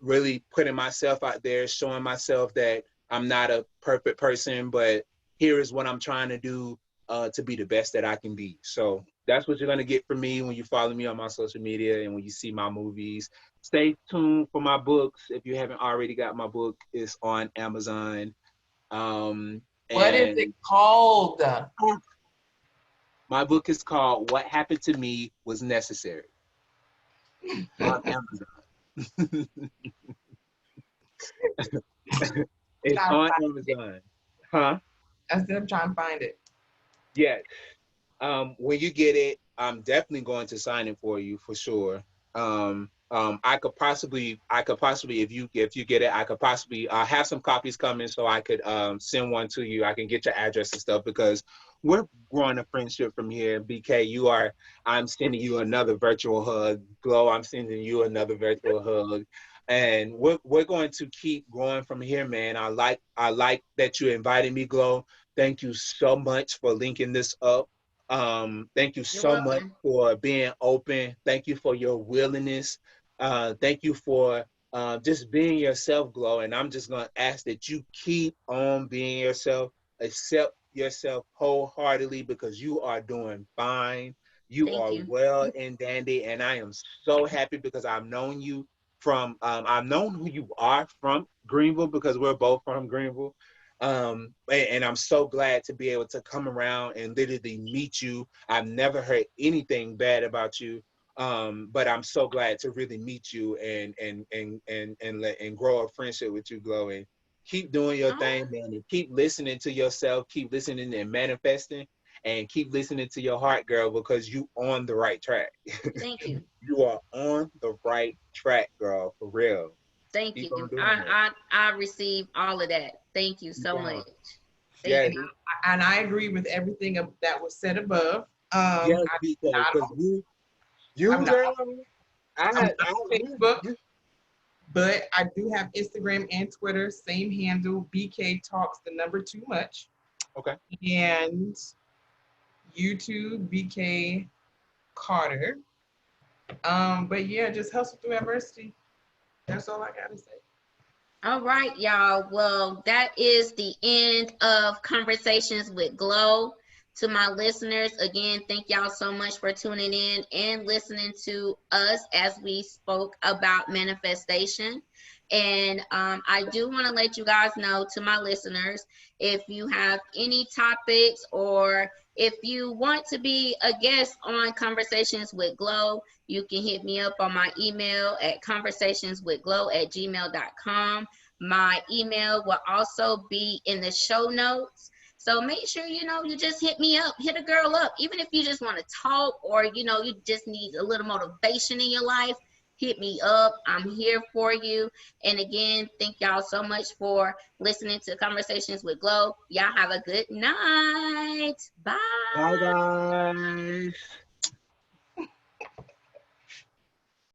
really putting myself out there, showing myself that I'm not a perfect person, but here is what I'm trying to do to be the best that I can be. So that's what you're gonna get from me when you follow me on my social media and when you see my movies. Stay tuned for my books. If you haven't already got my book, it's on Amazon. Um, What is it and called? my book is called What Happened to Me Was Necessary on Amazon. It's Trying to on find it. Amazon. Huh? I said I'm trying to find it. Yes. When you get it, I'm definitely going to sign it for you for sure. I could possibly, if you get it, I could possibly have some copies coming so I could send one to you. I can get your address and stuff because we're growing a friendship from here. BK, I'm sending you another virtual hug. Glow, I'm sending you another virtual hug. And we're going to keep growing from here, man. I like that you invited me, Glow. Thank you so much for linking this up. Thank you You're so much welcome. for being open. Thank you for your willingness. Thank you for just being yourself, Glow. And I'm just going to ask that you keep on being yourself, accept yourself wholeheartedly because you are doing fine. You Thank are you. well and dandy, and I am so happy because I've known you from I've known who you are from Greenville because we're both from Greenville. And I'm so glad to be able to come around and literally meet you. I've never heard anything bad about you. But I'm so glad to really meet you and grow a friendship with you, Glow. And keep doing your Oh, thing, man. And keep listening to yourself, keep listening and manifesting, and keep listening to your heart, girl, because you on the right track. thank you. You are on the right track, girl, for real. Thank Keep you. on doing it. I receive all of that. Thank you Keep so on. much. Thank Yes, you. And I agree with everything that was said above. yes, I'm BK, not because on, you, I'm not girl, I'm not I, on Facebook, but I do have Instagram and Twitter, same handle, BK Talks the number too much, okay. and YouTube, BK Carter. But yeah, just hustle through adversity. That's all I gotta say. All right, y'all. Well, that is the end of Conversations with Glow. To my listeners, again, thank y'all so much for tuning in and listening to us as we spoke about manifestation. And I do want to let you guys know, to my listeners, if you have any topics or if you want to be a guest on Conversations with Glow, you can hit me up on my email at conversationswithglow@gmail.com. My email will also be in the show notes. So make sure, you just hit me up, hit a girl up. Even if you just want to talk or, you just need a little motivation in your life, hit me up. I'm here for you. And again, thank y'all so much for listening to Conversations with Glow. Y'all have a good night. Bye, Bye. guys.